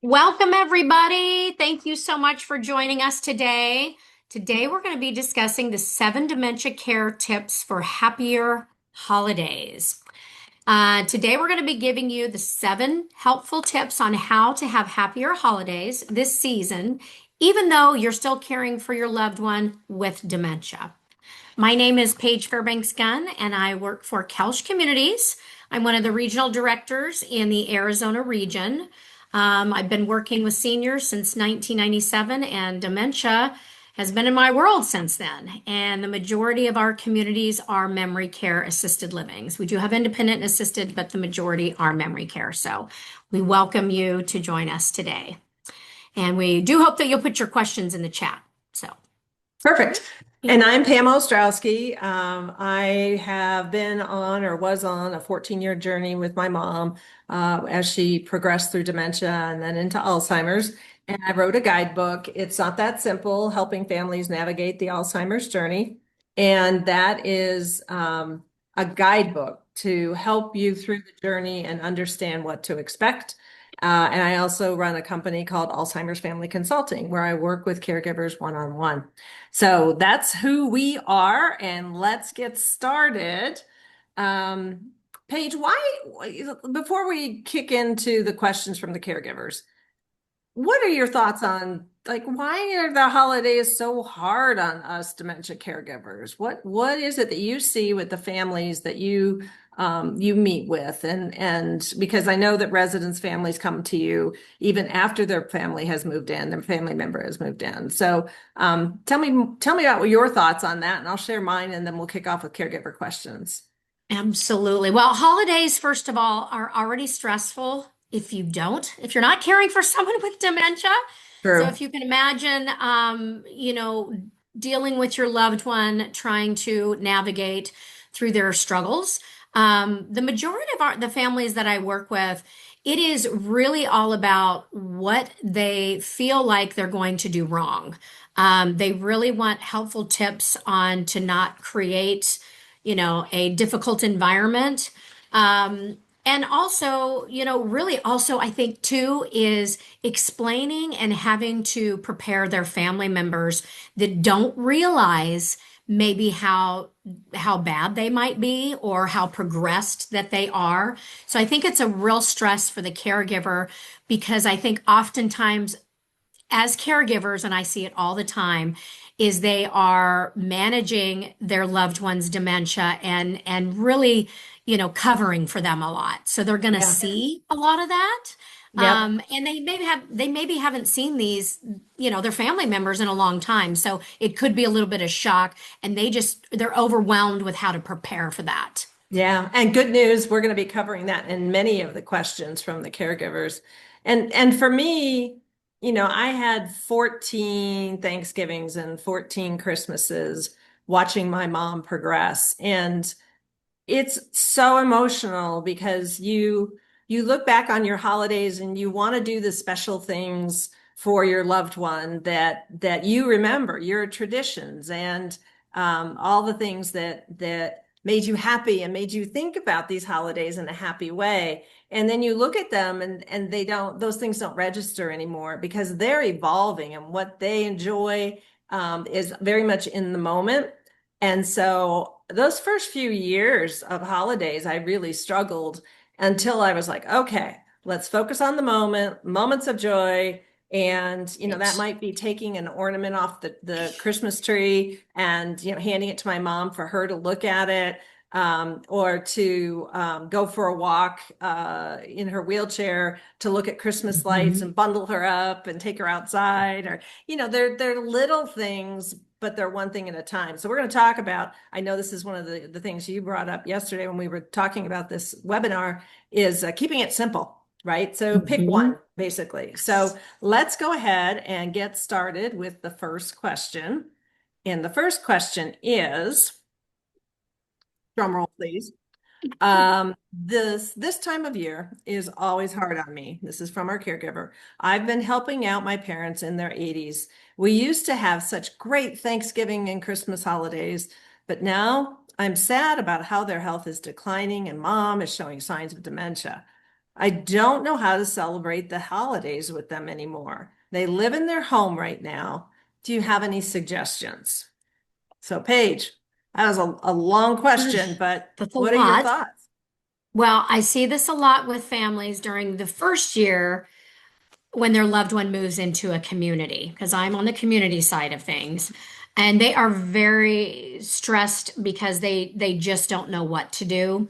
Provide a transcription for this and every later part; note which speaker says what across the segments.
Speaker 1: Welcome, everybody. Thank you so much for joining us today. Today, we're going to be discussing the 7 dementia care tips for happier holidays. Today, we're going to be giving you the 7 helpful tips on how to have happier holidays this season, even though you're still caring for your loved one with dementia. My name is Paige Fairbanks-Gunn, and I work for Kelch Communities. I'm one of the regional directors in the Arizona region. I've been working with seniors since 1997, and dementia has been in my world since then. And the majority of our communities are memory care assisted livings. We do have independent and assisted, but the majority are memory care. So we welcome you to join us today. And we do hope that you'll put your questions in the chat. So.
Speaker 2: Perfect. And I'm Pam Ostrowski. I have been on or was on a 14-year journey with my mom as she progressed through dementia and then into Alzheimer's. And I wrote a guidebook. It's not that simple, helping families navigate the Alzheimer's journey. And that is a guidebook to help you through the journey and understand what to expect. And I also run a company called Alzheimer's Family Consulting, where I work with caregivers one-on-one. So that's who we are, and let's get started. Paige, before we kick into the questions from the caregivers, what are your thoughts on why are the holidays so hard on us dementia caregivers? What is it that you see with the families that you meet with, and because I know that residents' families come to you even after their family has moved in, their family member has moved in. So tell me about your thoughts on that, and I'll share mine, and then we'll kick off with caregiver questions.
Speaker 1: Absolutely. Well, holidays, first of all, are already stressful if you're not caring for someone with dementia. So
Speaker 2: True.
Speaker 1: if you can imagine, dealing with your loved one, trying to navigate through their struggles. The majority of the families that I work with, it is really all about what they feel like they're going to do wrong. They really want helpful tips on to not create a difficult environment. And also, really also, I think too, is explaining and having to prepare their family members that don't realize maybe how bad they might be or how progressed that they are. So I think it's a real stress for the caregiver because I think oftentimes as caregivers, and I see it all the time, is they are managing their loved one's dementia and really, covering for them a lot. So they're going to
Speaker 2: Yeah.
Speaker 1: see a lot of that.
Speaker 2: Yep.
Speaker 1: And they maybe haven't seen these, their family members in a long time. So it could be a little bit of shock, and they're overwhelmed with how to prepare for that.
Speaker 2: Yeah. And good news, we're going to be covering that in many of the questions from the caregivers. And for me, I had 14 Thanksgivings and 14 Christmases watching my mom progress. And it's so emotional because you look back on your holidays and you want to do the special things for your loved one that you remember, your traditions and all the things that made you happy and made you think about these holidays in a happy way. And then you look at them and those things don't register anymore because they're evolving and what they enjoy is very much in the moment. And so those first few years of holidays, I really struggled until I was like, okay, let's focus on the moments of joy. And, that might be taking an ornament off the Christmas tree and, handing it to my mom for her to look at it, or to go for a walk in her wheelchair to look at Christmas lights and bundle her up and take her outside, or, they're little things, but they're one thing at a time. So we're going to talk about, I know this is one of the things you brought up yesterday when we were talking about this webinar, is keeping it simple, right? So pick one, basically. So let's go ahead and get started with the first question. And the first question is, drum roll, please. This time of year is always hard on me. This is from our caregiver. I've been helping out my parents in their 80s. We used to have such great Thanksgiving and Christmas holidays, but now I'm sad about how their health is declining and mom is showing signs of dementia. I don't know how to celebrate the holidays with them anymore. They live in their home right now. Do you have any suggestions? So, Paige, that was a long question, but
Speaker 1: That's a
Speaker 2: what are your
Speaker 1: lot.
Speaker 2: thoughts?
Speaker 1: Well, I see this a lot with families during the first year when their loved one moves into a community, because I'm on the community side of things, and they are very stressed because they just don't know what to do.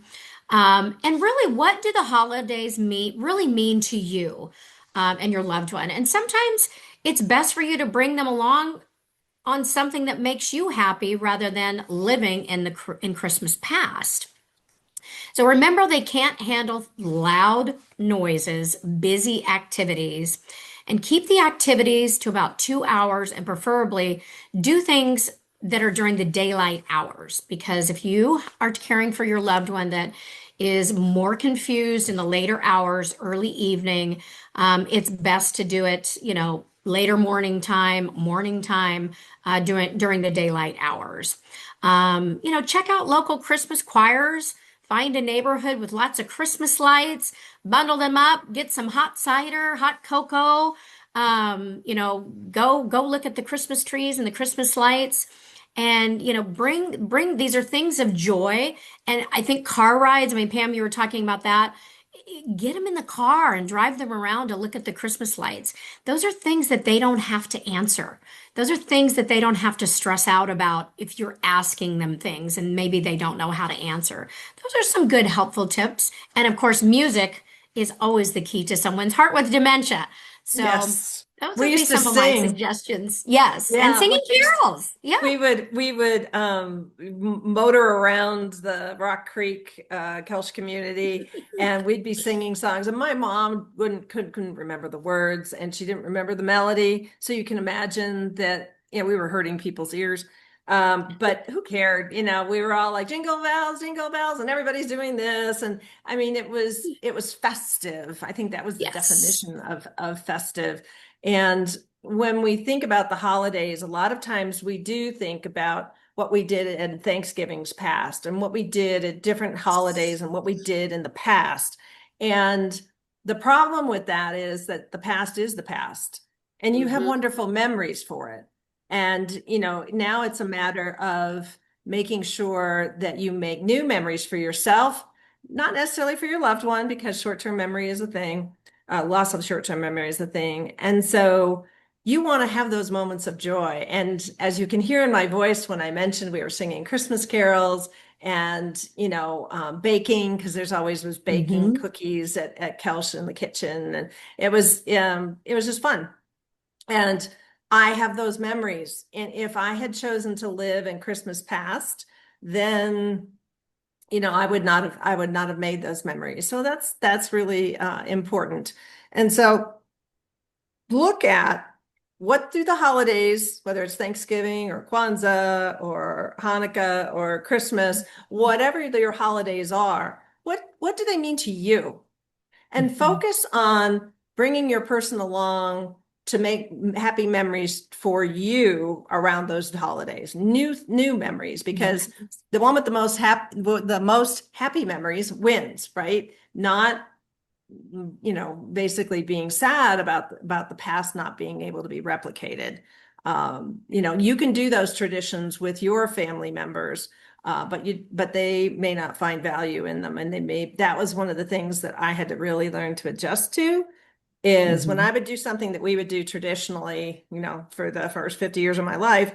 Speaker 1: And really, what do the holidays really mean to you and your loved one? And sometimes it's best for you to bring them along on something that makes you happy rather than living in Christmas past. So remember, they can't handle loud noises, busy activities, and keep the activities to about 2 hours and preferably do things that are during the daylight hours. Because if you are caring for your loved one that is more confused in the later hours, early evening, it's best to do it, later morning time, during the daylight hours. Check out local Christmas choirs. Find a neighborhood with lots of Christmas lights, bundle them up, get some hot cider, hot cocoa. Go look at the Christmas trees and the Christmas lights, and bring these are things of joy. And I think car rides. I mean, Pam, you were talking about that. Get them in the car and drive them around to look at the Christmas lights. Those are things that they don't have to answer. Those are things that they don't have to stress out about if you're asking them things and maybe they don't know how to answer. Those are some good, helpful tips. And of course, music is always the key to someone's heart with dementia. So
Speaker 2: Yes.
Speaker 1: those
Speaker 2: We
Speaker 1: would be
Speaker 2: used to
Speaker 1: some of my
Speaker 2: sing.
Speaker 1: suggestions. Yes. And
Speaker 2: Yeah,
Speaker 1: singing carols. Yeah.
Speaker 2: we would motor around the Rock Creek Kelch community, and we'd be singing songs. And my mom couldn't remember the words, and she didn't remember the melody. So you can imagine that, we were hurting people's ears. But who cared? We were all like jingle bells, and everybody's doing this. And I mean, it was festive. I think that was the
Speaker 1: Yes.
Speaker 2: definition of festive. And when we think about the holidays, a lot of times we do think about what we did in Thanksgiving's past and what we did at different holidays and what we did in the past. And the problem with that is that the past is the past, and you have
Speaker 1: Hmm.
Speaker 2: wonderful memories for it. And, now it's a matter of making sure that you make new memories for yourself, not necessarily for your loved one, because short-term memory is a thing. Loss of short-term memory is a thing. And so you want to have those moments of joy. And as you can hear in my voice, when I mentioned we were singing Christmas carols and, baking, because there's always was baking
Speaker 1: Hmm.
Speaker 2: cookies at Kelch in the kitchen. And it was just fun. And I have those memories. And if I had chosen to live in Christmas past, then I would not have made those memories. So that's really important. And so look at what do the holidays, whether it's Thanksgiving or Kwanzaa or Hanukkah or Christmas, whatever your holidays are, what do they mean to you? And
Speaker 1: Hmm.
Speaker 2: focus on bringing your person along to make happy memories for you around those holidays, new memories, because the one with the most happy memories wins, right? Not, basically being sad about the past not being able to be replicated. You can do those traditions with your family members, but they may not find value in them, and that was one of the things that I had to really learn to adjust to, is when
Speaker 1: Hmm.
Speaker 2: I would do something that we would do traditionally, for the first 50 years of my life.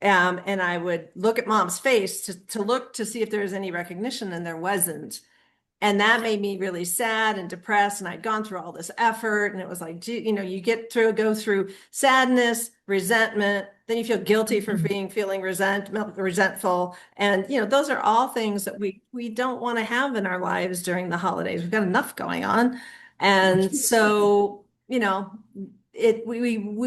Speaker 2: And I would look at mom's face to look to see if there was any recognition, and there wasn't. And that made me really sad and depressed. And I'd gone through all this effort, and it was like, gee, you go through sadness, resentment, then you feel guilty for feeling resentful. And, those are all things that we don't want to have in our lives during the holidays. We've got enough going on. And so, we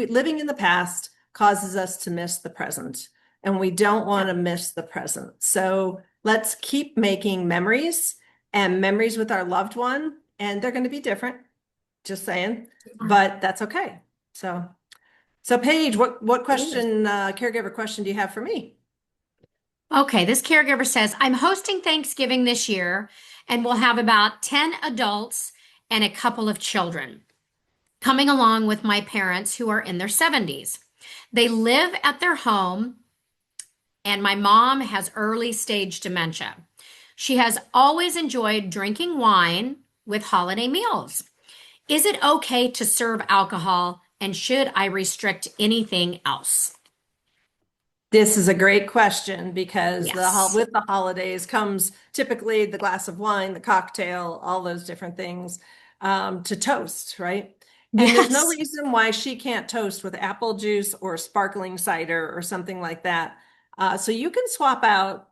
Speaker 2: living in the past causes us to miss the present, and we don't want to miss the present. So let's keep making memories, and memories with our loved one, and they're going to be different, just saying, but that's okay. So Paige, what
Speaker 1: Yeah.
Speaker 2: caregiver question do you have for me?
Speaker 1: Okay, this caregiver says, I'm hosting Thanksgiving this year and we'll have about 10 adults and a couple of children, coming along with my parents who are in their 70s. They live at their home, and my mom has early stage dementia. She has always enjoyed drinking wine with holiday meals. Is it okay to serve alcohol, and should I restrict anything else?
Speaker 2: This is a great question because
Speaker 1: Yes.
Speaker 2: with the holidays comes typically the glass of wine, the cocktail, all those different things to toast, right? And there's no
Speaker 1: Yes.
Speaker 2: reason why she can't toast with apple juice or sparkling cider or something like that. So you can swap out,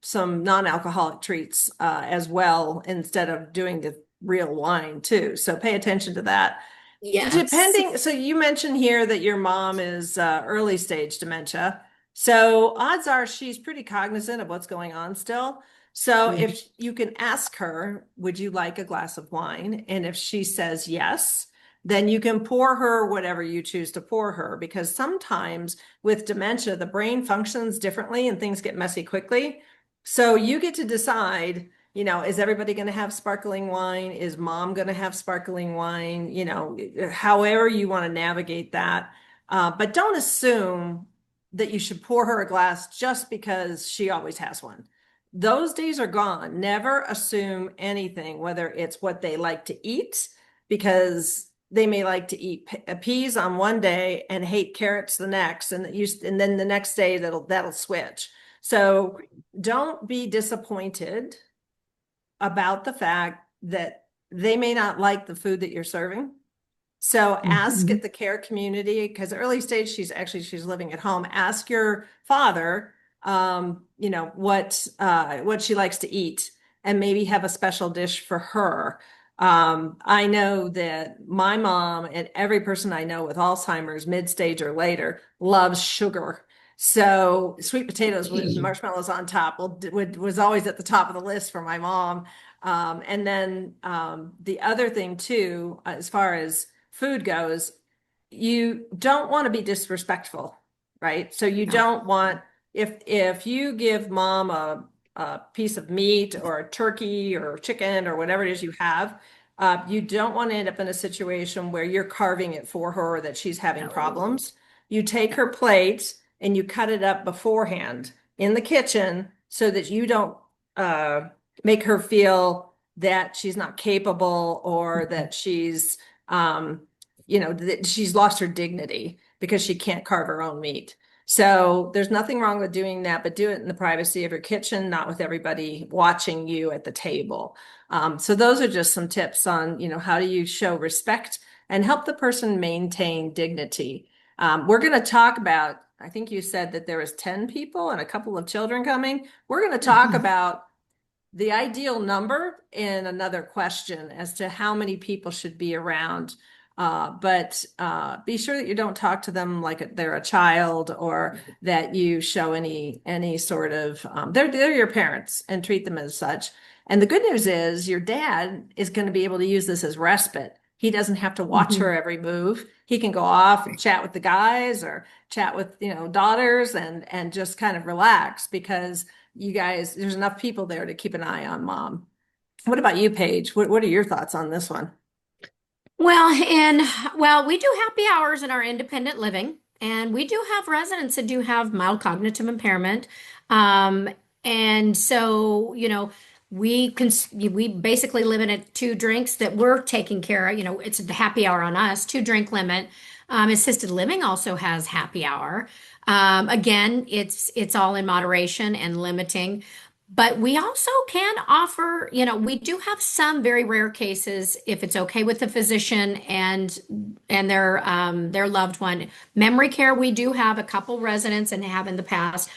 Speaker 2: some non-alcoholic treats as well instead of doing the real wine too. So pay attention to that.
Speaker 1: Yes.
Speaker 2: Depending, so you mentioned here that your mom is early stage dementia. So odds are she's pretty cognizant of what's going on still. So
Speaker 1: Mhm.
Speaker 2: if you can ask her, would you like a glass of wine? And if she says yes, then you can pour her whatever you choose to pour her, because sometimes with dementia, the brain functions differently and things get messy quickly. So you get to decide, is everybody going to have sparkling wine? Is mom going to have sparkling wine? However you want to navigate that. But don't assume that you should pour her a glass just because she always has one. Those days are gone. Never assume anything, whether it's what they like to eat, because they may like to eat peas on one day and hate carrots the next, and then the next day that'll switch. So don't be disappointed about the fact that they may not like the food that you're serving. So ask
Speaker 1: Mhm.
Speaker 2: at the care community, because early stage, she's living at home. Ask your father, what she likes to eat, and maybe have a special dish for her. I know that my mom and every person I know with Alzheimer's, mid stage or later, loves sugar. So sweet potatoes with marshmallows on top was always at the top of the list for my mom. And then the other thing too, as far as food goes, you don't want to be disrespectful, right? So you
Speaker 1: No.
Speaker 2: don't want, if you give mom a piece of meat or a turkey or chicken or whatever it is you have, you don't want to end up in a situation where you're carving it for her or that she's having
Speaker 1: No.
Speaker 2: problems. You take her plate and you cut it up beforehand in the kitchen so that you don't uh, make her feel that she's not capable or
Speaker 1: Mhm.
Speaker 2: that that she's lost her dignity because she can't carve her own meat. So there's nothing wrong with doing that, but do it in the privacy of your kitchen, not with everybody watching you at the table. So those are just some tips on, how do you show respect and help the person maintain dignity. We're going to talk about, I think you said that there was 10 people and a couple of children coming. We're going to talk
Speaker 1: Mhm.
Speaker 2: about the ideal number in another question as to how many people should be around. But be sure that you don't talk to them like they're a child, or that you show any sort of they're your parents and treat them as such. And the good news is your dad is going to be able to use this as respite. He doesn't have to watch her
Speaker 1: Mhm.
Speaker 2: every move. He can go off and chat with the guys or chat with, daughters, and just kind of relax, because you guys, there's enough people there to keep an eye on mom. What about you, Paige? What are your thoughts on this one?
Speaker 1: Well, we do happy hours in our independent living, and we do have residents that do have mild cognitive impairment. Um, and so, we basically limit it to drinks that we're taking care of. It's the happy hour on us, 2 drink limit. Assisted living also has happy hour. Again, it's all in moderation and limiting. But we also can offer, we do have some very rare cases, if it's okay with the physician and their loved one. Memory care, we do have a couple residents and have in the past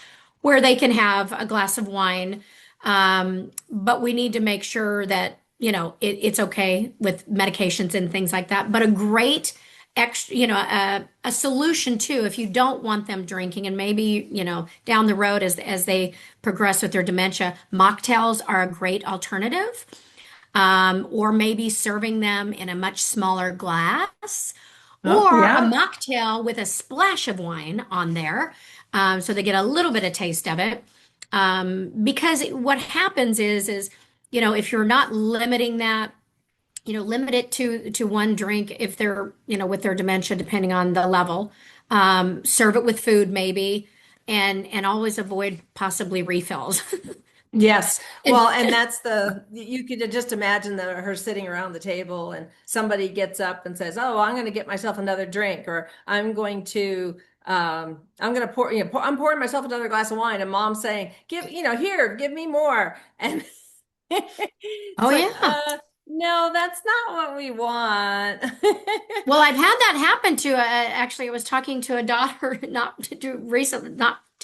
Speaker 1: where they can have a glass of wine. But we need to make sure that, it's okay with medications and things like that. But a great extra, a solution too, if you don't want them drinking, and maybe, down the road as they progress with their dementia, mocktails are a great alternative. Or maybe serving them in a much smaller glass,
Speaker 2: Oh,
Speaker 1: or a
Speaker 2: yeah.
Speaker 1: mocktail with a splash of wine on there, so they get a little bit of taste of it. Because what happens is, if you're not limiting that, limit it to one drink if they're, with their dementia, depending on the level. Serve it with food maybe, and always avoid possibly refills.
Speaker 2: Yes.
Speaker 1: And
Speaker 2: Well, and that's you could just imagine her sitting around the table and somebody gets up and says, "Oh, I'm going to get myself another drink," or I'm going to I'm pouring myself another glass of wine," and mom's saying, "Here, give me more." And
Speaker 1: oh
Speaker 2: it's like,
Speaker 1: yeah.
Speaker 2: no, that's not what we want.
Speaker 1: Well, I've had that happen to actually I was talking to a daughter not too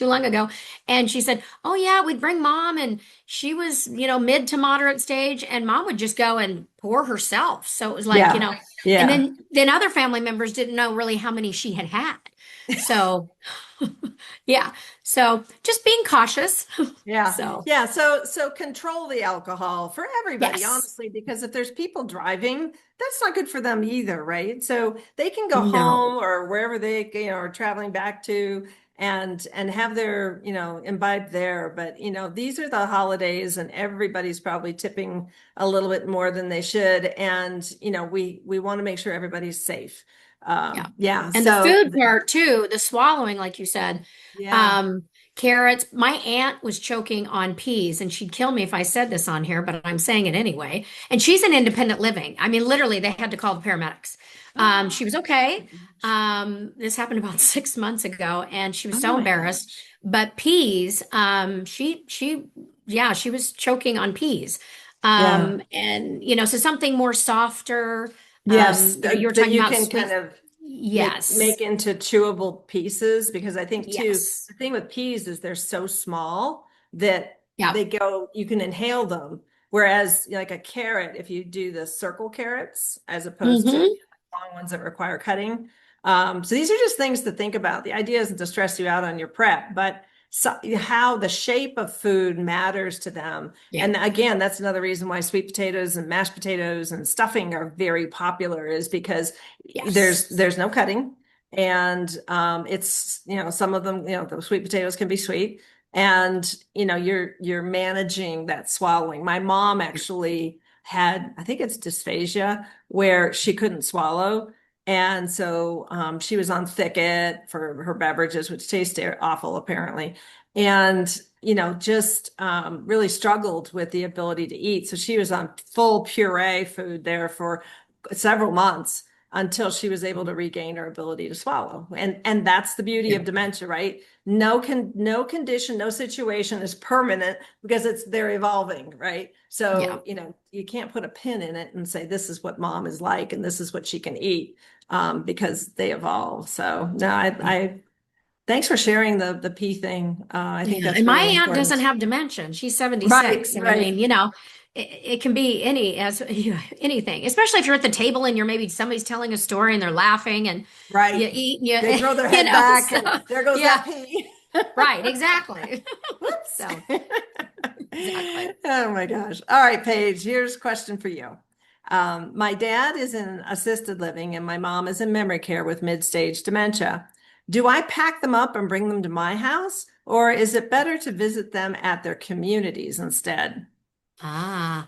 Speaker 1: long ago, and she said, "Oh yeah, we'd bring mom and she was, mid to moderate stage and mom would just go and pour herself." So it was like,
Speaker 2: Yeah.
Speaker 1: and
Speaker 2: Yeah.
Speaker 1: then other family members didn't know really how many she had had. So, yeah. So, just being cautious.
Speaker 2: Yeah.
Speaker 1: So,
Speaker 2: Yeah. So control the alcohol for everybody,
Speaker 1: yes.
Speaker 2: honestly, because if there's people driving, that's not good for them either, right? So they can go
Speaker 1: No.
Speaker 2: home or wherever they, are traveling back to and have their, imbibe there. But, these are the holidays and everybody's probably tipping a little bit more than they should. And, we want to make sure everybody's safe.
Speaker 1: Yeah.
Speaker 2: Yeah.
Speaker 1: And the
Speaker 2: So
Speaker 1: food part too, the swallowing, like you said,
Speaker 2: yeah.
Speaker 1: um, carrots. My aunt was choking on peas, and she'd kill me if I said this on here, but I'm saying it anyway. And she's in independent living. I mean, literally, they had to call the paramedics. She was okay. This happened about 6 months ago, and she was
Speaker 2: Oh
Speaker 1: so
Speaker 2: my
Speaker 1: embarrassed.
Speaker 2: gosh.
Speaker 1: But peas, yeah, she was choking on peas.
Speaker 2: Yeah.
Speaker 1: And so something more softer.
Speaker 2: Yes,
Speaker 1: You were
Speaker 2: that
Speaker 1: talking
Speaker 2: you
Speaker 1: about
Speaker 2: can
Speaker 1: sweet.
Speaker 2: kind of make
Speaker 1: Yes.
Speaker 2: into chewable pieces because I think too,
Speaker 1: Yes.
Speaker 2: the thing with peas is they're so small that
Speaker 1: Yeah.
Speaker 2: you can inhale them. Whereas like a carrot, if you do the circle carrots as opposed to
Speaker 1: Hmm.
Speaker 2: long ones that require cutting. So these are just things to think about. The idea isn't to stress you out on your prep, but how the shape of food matters to them.
Speaker 1: Yeah.
Speaker 2: And again, that's another reason why sweet potatoes and mashed potatoes and stuffing are very popular is because
Speaker 1: Yes.
Speaker 2: there's no cutting. And it's, some of them, the sweet potatoes can be sweet. And, you're managing that swallowing. My mom actually had, I think it's dysphagia, where she couldn't swallow. And so she was on thicket for her beverages, which tasted awful, apparently. And, just really struggled with the ability to eat. So she was on full puree food there for several months until she was able to regain her ability to swallow. And that's the beauty
Speaker 1: Yeah.
Speaker 2: of dementia, right? No condition, no situation is permanent because they're evolving, right?
Speaker 1: Yeah.
Speaker 2: So, you can't put a pin in it and say this is what mom is like and this is what she can eat because they evolve. So no, I thanks for sharing the pee thing. I think
Speaker 1: Yeah.
Speaker 2: that's
Speaker 1: And my
Speaker 2: really
Speaker 1: aunt doesn't
Speaker 2: important.
Speaker 1: have dementia. She's
Speaker 2: Right,
Speaker 1: 76. And I mean,
Speaker 2: right,
Speaker 1: it can be anything, especially if you're at the table and you're maybe somebody's telling a story and they're laughing and you
Speaker 2: right.
Speaker 1: eat,
Speaker 2: They throw their
Speaker 1: you
Speaker 2: head
Speaker 1: know,
Speaker 2: back and
Speaker 1: so
Speaker 2: there goes that
Speaker 1: yeah,
Speaker 2: pee.
Speaker 1: right. Exactly.
Speaker 2: Whoops.
Speaker 1: So exactly.
Speaker 2: Oh my gosh. All right, Paige, here's a question for you. My dad is in assisted living and my mom is in memory care with mid-stage dementia. Do I pack them up and bring them to my house, or is it better to visit them at their communities instead?
Speaker 1: Ah.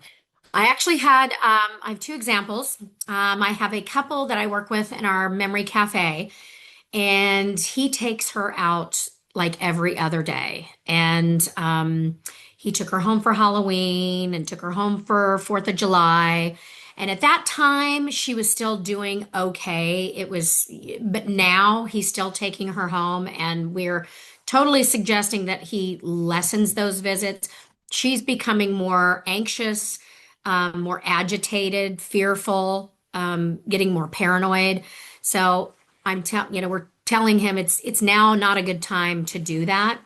Speaker 1: I have two examples. I have a couple that I work with in our memory cafe, and he takes her out like every other day. And he took her home for Halloween and took her home for 4th of July. And at that time, she was still doing okay. But now he's still taking her home, and we're totally suggesting that he lessens those visits. She's becoming more anxious, more agitated, fearful, getting more paranoid. So we're telling him it's now not a good time to do that.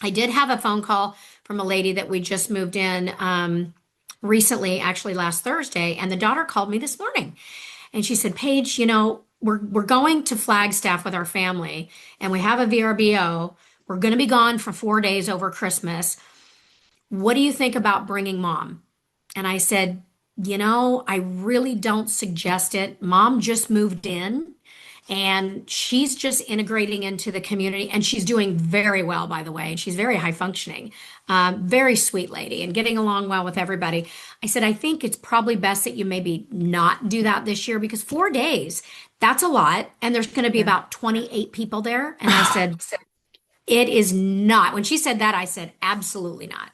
Speaker 1: I did have a phone call from a lady that we just moved in recently, actually last Thursday, and the daughter called me this morning and she said, Paige, we're going to Flagstaff with our family and we have a VRBO. We're going to be gone for 4 days over Christmas. What do you think about bringing mom? And I said, I really don't suggest it. Mom just moved in and she's just integrating into the community, and she's doing very well, by the way. And she's very high functioning, very sweet lady, and getting along well with everybody. I said, I think it's probably best that you maybe not do that this year because 4 days, that's a lot. And there's going to be
Speaker 2: Yeah.
Speaker 1: about 28 people there. And I said, it is not. When she said that, I said, absolutely not.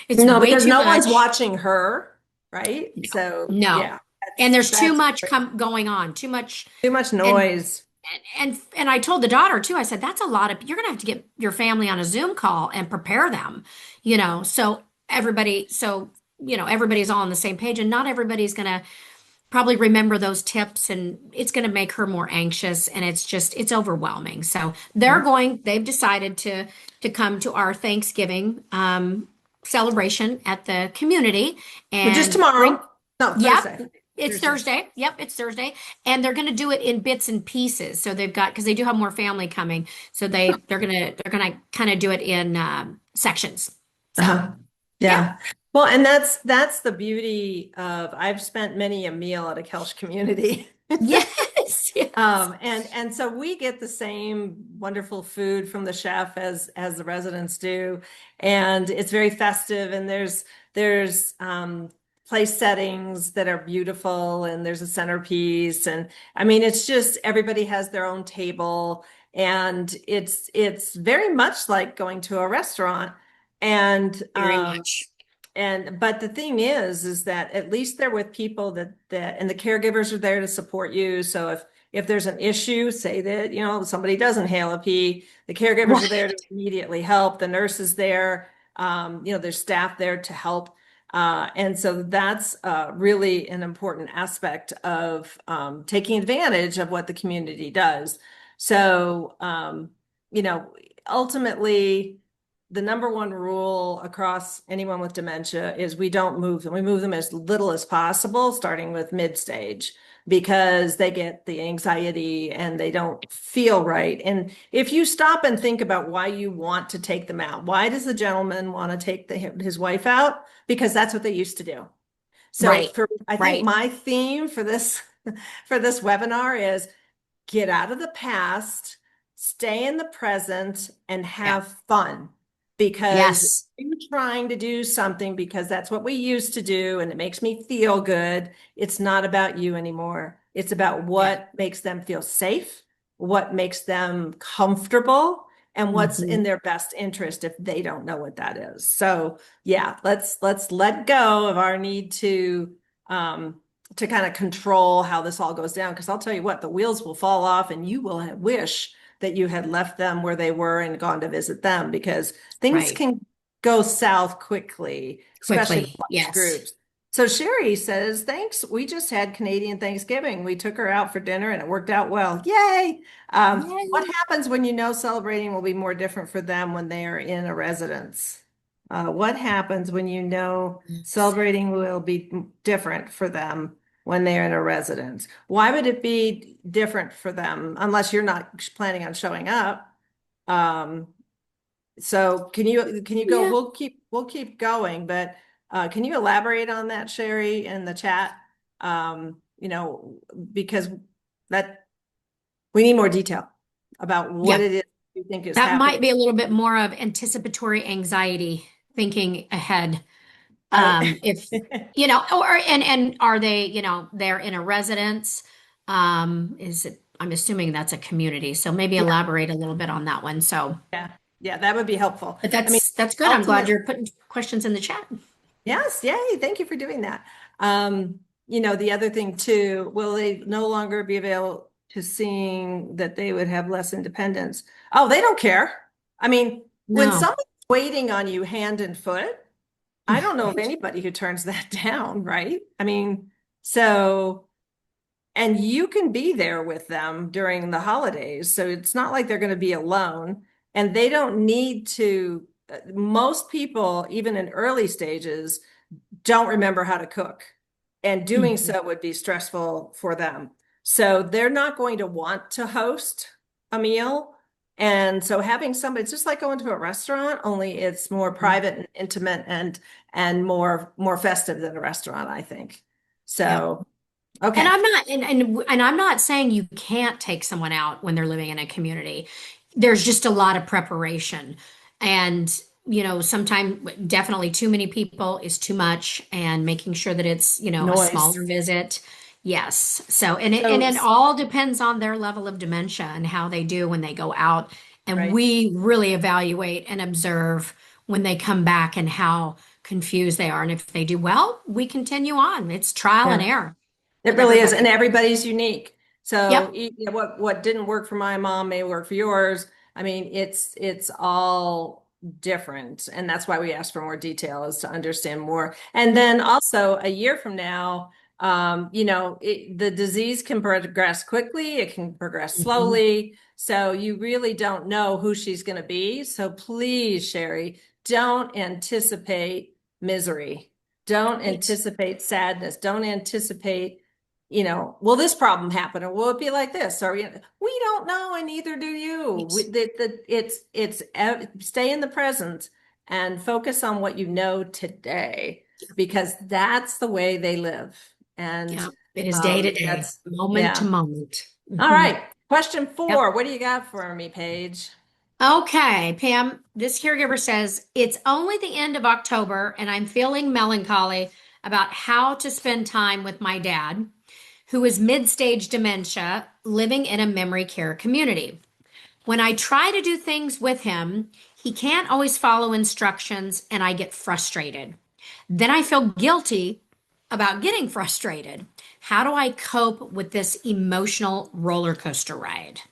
Speaker 1: It's
Speaker 2: No,
Speaker 1: way
Speaker 2: because
Speaker 1: too
Speaker 2: no one's
Speaker 1: much.
Speaker 2: watching her, right?
Speaker 1: No,
Speaker 2: So
Speaker 1: no.
Speaker 2: yeah,
Speaker 1: And there's too
Speaker 2: that's
Speaker 1: much
Speaker 2: great.
Speaker 1: going on, too much.
Speaker 2: Too much
Speaker 1: And
Speaker 2: noise.
Speaker 1: and I told the daughter too, I said, that's a lot of, you're gonna have to get your family on a Zoom call and prepare them, so everybody's all on the same page and not everybody's gonna probably remember those tips and it's gonna make her more anxious and it's overwhelming. So they've decided to come to our Thanksgiving celebration at the community
Speaker 2: Which is
Speaker 1: and bring.
Speaker 2: tomorrow. No,
Speaker 1: Yep,
Speaker 2: Thursday.
Speaker 1: it's
Speaker 2: Thursday.
Speaker 1: Thursday. Yep, it's Thursday, and they're going to do it in bits and pieces. So they've got because they do have more family coming, so they're gonna kind of do it in sections. So
Speaker 2: Uh-huh.
Speaker 1: yeah,
Speaker 2: Yeah. Well, and that's the beauty of I've spent many a meal at a Kelch community.
Speaker 1: yes, yes,
Speaker 2: And so we get the same wonderful food from the chef as the residents do, and it's very festive. And there's place settings that are beautiful, and there's a centerpiece, and I mean it's just everybody has their own table, and it's very much like going to a restaurant, and
Speaker 1: very much.
Speaker 2: but the thing is that at least they're with people that and the caregivers are there to support you. So if there's an issue, say that, somebody does inhale a pee, the caregivers are there to
Speaker 1: Right,
Speaker 2: immediately help. The nurse is there, there's staff there to help. And so that's really an important aspect of taking advantage of what the community does. So, you know, ultimately, the number one rule across anyone with dementia is we don't move them. We move them as little as possible, starting with mid stage, because they get the anxiety and they don't feel right. And if you stop and think about why you want to take them out, why does the gentleman want to take his wife out? Because that's what they used to do. So
Speaker 1: right,
Speaker 2: I think
Speaker 1: right.
Speaker 2: my theme for this for this webinar is get out of the past, stay in the present, and
Speaker 1: Yeah,
Speaker 2: have fun. Because
Speaker 1: yes,
Speaker 2: you're trying to do something because that's what we used to do and it makes me feel good. It's not about you anymore. It's about
Speaker 1: yeah.
Speaker 2: what makes them feel safe, what makes them comfortable, and what's in
Speaker 1: Hmm.
Speaker 2: their best interest if they don't know what that is. So yeah, let's let go of our need to kind of control how this all goes down. Because I'll tell you what, the wheels will fall off and you will wish that you had left them where they were and gone to visit them because things
Speaker 1: Right.
Speaker 2: can go south quickly, especially with
Speaker 1: Quickly,
Speaker 2: large
Speaker 1: yes.
Speaker 2: groups. So Sherry says, thanks. We just had Canadian Thanksgiving. We took her out for dinner and it worked out well. Yay. What
Speaker 1: Yay.
Speaker 2: happens when you know celebrating will be more different for them when they are in a residence? What happens when you know
Speaker 1: Let's
Speaker 2: celebrating will be different for them when they're in a residence? Why would it be different for them unless you're not planning on showing up? Um, so can you go?
Speaker 1: Yeah.
Speaker 2: We'll keep going, but can you elaborate on that, Sherry, in the chat? Because that we need more detail about what
Speaker 1: Yeah.
Speaker 2: it is you think is
Speaker 1: That might
Speaker 2: happening.
Speaker 1: be a little bit more of anticipatory anxiety, thinking ahead.
Speaker 2: I
Speaker 1: If or and are they, they're in a residence? Is it, I'm assuming that's a community, so maybe
Speaker 2: yeah,
Speaker 1: elaborate a little bit on that one. So,
Speaker 2: yeah, yeah, that would be helpful.
Speaker 1: but
Speaker 2: I mean,
Speaker 1: that's good. I'm glad
Speaker 2: ultimately.
Speaker 1: you're putting questions in the chat.
Speaker 2: Yes, yay, thank you for doing that. The other thing too, will they no longer be available to seeing that they would have less independence? Oh, they don't care. I mean, when
Speaker 1: No.
Speaker 2: someone's waiting on you hand and foot, I don't know of anybody who turns that down, right? I mean, so, and you can be there with them during the holidays, so it's not like they're going to be alone, and they don't need to. Most people, even in early stages, don't remember how to cook. And doing
Speaker 1: Mhm.
Speaker 2: so would be stressful for them. So they're not going to want to host a meal. And so having somebody, it's just like going to a restaurant, only it's more private and intimate and more festive than a restaurant, I think.
Speaker 1: Yep.
Speaker 2: So
Speaker 1: And
Speaker 2: Okay.
Speaker 1: I'm not and I'm not saying you can't take someone out when they're living in a community. There's just a lot of preparation. And sometimes definitely too many people is too much and making sure that it's, a
Speaker 2: Noise.
Speaker 1: smaller visit. Yes. So and it
Speaker 2: So,
Speaker 1: all depends on their level of dementia and how they do when they go out. And
Speaker 2: right.
Speaker 1: we really evaluate and observe when they come back and how confused they are. And if they do well, we continue on. It's trial and
Speaker 2: Yeah.
Speaker 1: error
Speaker 2: It
Speaker 1: with
Speaker 2: really is, and
Speaker 1: everybody.
Speaker 2: everybody's unique. So
Speaker 1: Yep.
Speaker 2: what didn't work for my mom may work for yours. I mean, it's all different, and that's why we ask for more detail is to understand more. And then also a year from now, the disease can progress quickly, it can progress
Speaker 1: Mhm.
Speaker 2: slowly. So you really don't know who she's going to be. So please, Sherry, don't anticipate misery. Don't
Speaker 1: Right.
Speaker 2: anticipate sadness. Don't anticipate will this problem happen or will it be like this? Or we don't know, and neither do you.
Speaker 1: Right.
Speaker 2: It's stay in the present and focus on what you know today because that's the way they live. And
Speaker 1: Yep. It is day to day,
Speaker 2: that's
Speaker 1: moment to
Speaker 2: yeah.
Speaker 1: moment.
Speaker 2: All
Speaker 1: Mhm.
Speaker 2: right. Question
Speaker 1: Yep.
Speaker 2: 4. What do you got for me, Paige?
Speaker 1: Okay, Pam, this caregiver says it's only the end of October and I'm feeling melancholy about how to spend time with my dad, who is mid-stage dementia, living in a memory care community. When I try to do things with him, he can't always follow instructions and I get frustrated. Then I feel guilty about getting frustrated. How do I cope with this emotional roller coaster ride?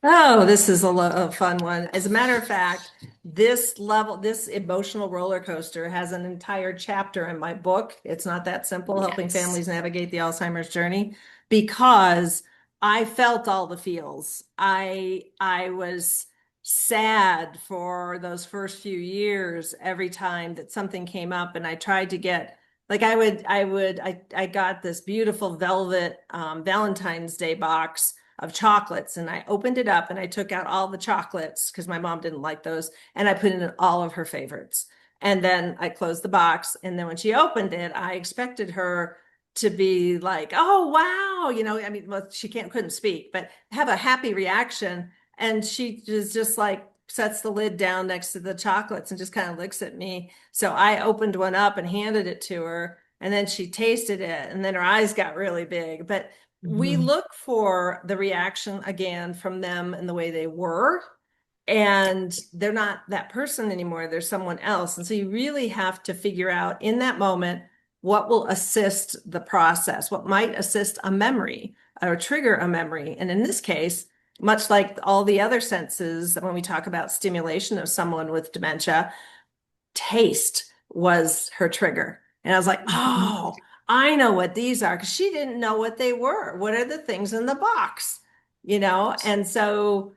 Speaker 2: Oh, this is a fun one. As a matter of fact, this emotional roller coaster has an entire chapter in my book. It's not that simple, helping
Speaker 1: Yes.
Speaker 2: families navigate the Alzheimer's journey, because I felt all the feels. I was sad for those first few years every time that something came up, and I tried to get like I got this beautiful velvet Valentine's Day box of chocolates, and I opened it up and I took out all the chocolates because my mom didn't like those, and I put in all of her favorites. And then I closed the box, and then when she opened it, I expected her to be like, "Oh, wow," I mean, well, she couldn't speak, but have a happy reaction. And she just like sets the lid down next to the chocolates and just kind of looks at me. So I opened one up and handed it to her, and then she tasted it, and then her eyes got really big. But we
Speaker 1: Mhm.
Speaker 2: look for the reaction again from them and the way they were, and they're not that person anymore, they're someone else. And so you really have to figure out in that moment what will assist the process, what might assist a memory or trigger a memory. And in this case, much like all the other senses, when we talk about stimulation of someone with dementia, taste was her trigger. And I was like,
Speaker 1: Mhm.
Speaker 2: oh, I know what these are, because she didn't know what they were. What are the things in the box? And so,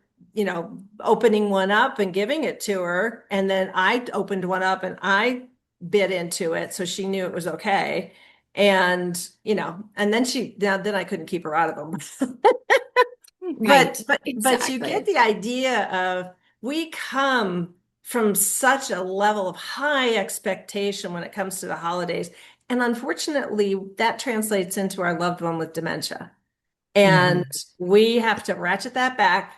Speaker 2: opening one up and giving it to her. And then I opened one up and I bit into it. So she knew it was okay. And then then I couldn't keep her out of them.
Speaker 1: Right.
Speaker 2: But you get
Speaker 1: Exactly.
Speaker 2: the idea of we come from such a level of high expectation when it comes to the holidays. And unfortunately, that translates into our loved one with dementia. And
Speaker 1: Mhm.
Speaker 2: we have to ratchet that back.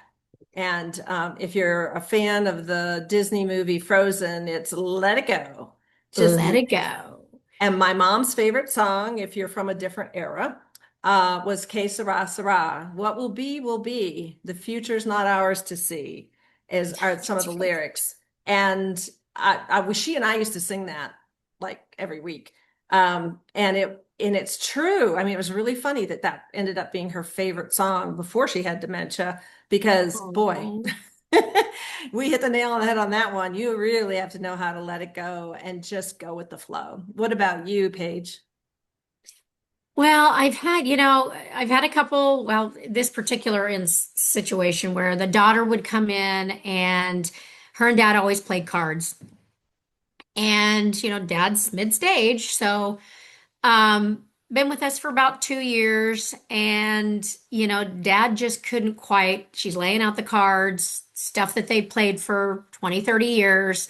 Speaker 2: And if you're a fan of the Disney movie Frozen, it's let it go. Just
Speaker 1: Let it go.
Speaker 2: and my mom's favorite song, if you're from a different era, was Que Sera Sera. What will be, will be. The future's not ours to see, are some of the lyrics. And she and I used to sing that like every week. And it's true. I mean, it was really funny that that ended up being her favorite song before she had dementia, because boy,
Speaker 1: Oh.
Speaker 2: we hit the nail on the head on that one. You really have to know how to let it go and just go with the flow. What about you, Paige?
Speaker 1: Well, I've had a couple, well, this particular situation where the daughter would come in and her and dad always played cards. And, dad's mid-stage, so been with us for about 2 years, and dad just couldn't quite. She's laying out the cards, stuff that they played for 20, 30 years,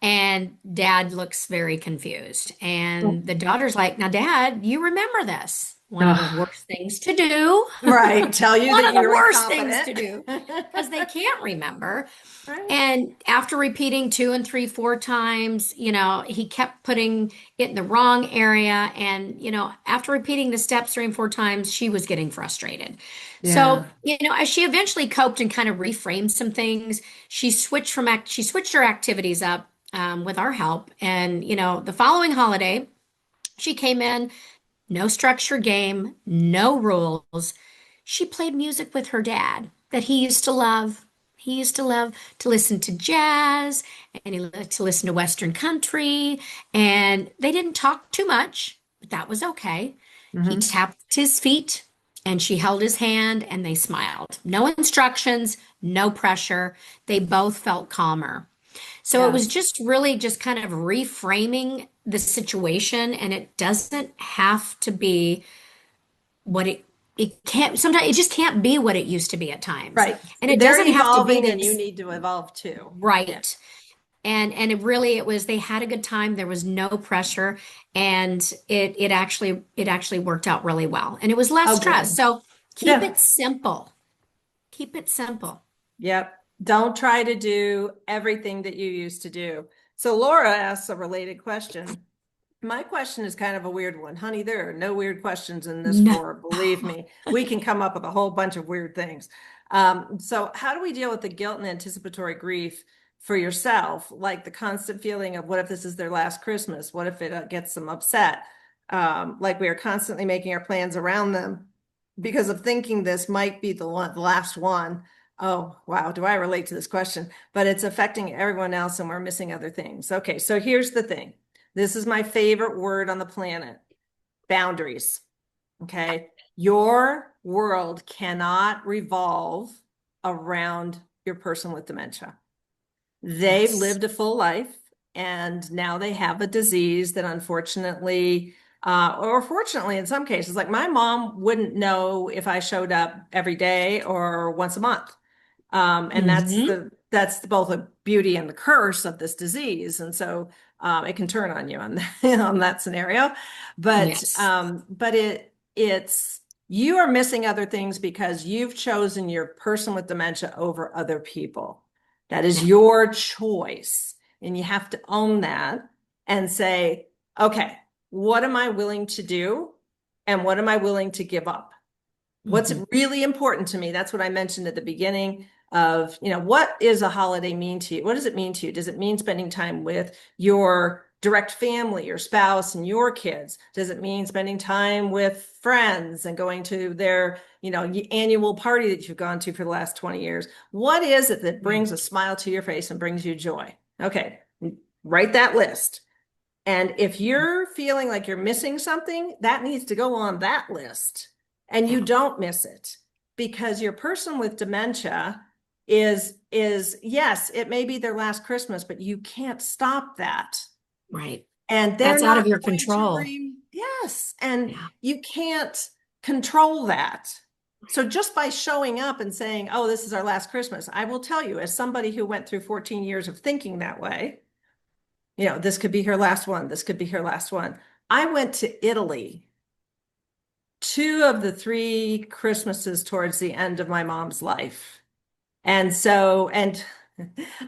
Speaker 1: and dad looks very confused. And the daughter's like, now, dad, you remember this. One of the
Speaker 2: Ugh.
Speaker 1: worst things to do.
Speaker 2: Right. Tell you
Speaker 1: One
Speaker 2: that
Speaker 1: of the
Speaker 2: you're
Speaker 1: worst things
Speaker 2: incompetent.
Speaker 1: to do because they can't remember.
Speaker 2: Right.
Speaker 1: And after repeating two and three, four times, he kept putting it in the wrong area. And, after repeating the steps three and four times, she was getting frustrated. So,
Speaker 2: Yeah.
Speaker 1: as she eventually coped and kind of reframed some things, she switched her activities up with our help. And, the following holiday, she came in, no structured game, no rules. She played music with her dad that he used to love. He used to love to listen to jazz and he loved to listen to Western country. And they didn't talk too much, but that was okay. He
Speaker 2: Hmm.
Speaker 1: tapped his feet and she held his hand and they smiled. No instructions, no pressure. They both felt calmer. So it was
Speaker 2: Yes.
Speaker 1: just really just kind of reframing the situation, and it doesn't have to be what it can't sometimes it just can't be what it used to be at times.
Speaker 2: Right.
Speaker 1: And it
Speaker 2: They're
Speaker 1: doesn't have to be
Speaker 2: evolving and you
Speaker 1: this
Speaker 2: need to evolve too. Yeah.
Speaker 1: right. And it was they had a good time. There was no pressure, and it actually worked out really well. And it was less
Speaker 2: Oh,
Speaker 1: stress.
Speaker 2: good.
Speaker 1: So keep
Speaker 2: Yeah.
Speaker 1: it simple. Keep it simple.
Speaker 2: Yep. Don't try to do everything that you used to do. So Laura asks a related question. My question is kind of a weird one. Honey, there are no weird questions in this
Speaker 1: No.
Speaker 2: for, believe me, we can come up with a whole bunch of weird things. So how do we deal with the guilt and anticipatory grief for yourself? Like the constant feeling of what if this is their last Christmas? What if it gets them upset? Like we are constantly making our plans around them because of thinking this might be the last one. Oh, wow. Do I relate to this question? But it's affecting everyone else and we're missing other things. Okay. So here's the thing. This is my favorite word on the planet, boundaries. Okay. Your world cannot revolve around your person with dementia. They've
Speaker 1: Yes.
Speaker 2: lived a full life and now they have a disease that unfortunately, or fortunately in some cases, like my mom wouldn't know if I showed up every day or once a month. And
Speaker 1: Hmm.
Speaker 2: that's both a beauty and the curse of this disease. And so it can turn on you on that, on that scenario.
Speaker 1: Yes.
Speaker 2: But it's you are missing other things because you've chosen your person with dementia over other people. That is
Speaker 1: Yeah.
Speaker 2: your choice. And you have to own that and say, okay, what am I willing to do? And what am I willing to give up? What's
Speaker 1: Hmm.
Speaker 2: really important to me? That's what I mentioned at the beginning of, what is a holiday mean to you? What does it mean to you? Does it mean spending time with your direct family, your spouse and your kids? Does it mean spending time with friends and going to their, annual party that you've gone to for the last 20 years? What is it that
Speaker 1: Yeah.
Speaker 2: brings a smile to your face and brings you joy? Okay, write that list. And if you're feeling like you're missing something, that needs to go on that list. And you
Speaker 1: Yeah.
Speaker 2: don't miss it because your person with dementia is yes, it may be their last Christmas, but you can't stop that.
Speaker 1: Right.
Speaker 2: And they're
Speaker 1: That's out of
Speaker 2: not
Speaker 1: your
Speaker 2: going to
Speaker 1: control.
Speaker 2: yes, and
Speaker 1: Yeah.
Speaker 2: you can't control that. So just by showing up and saying, "Oh, this is our last Christmas," I will tell you, as somebody who went through 14 years of thinking that way, this could be her last one. This could be her last one. I went to Italy two of the three Christmases towards the end of my mom's life. And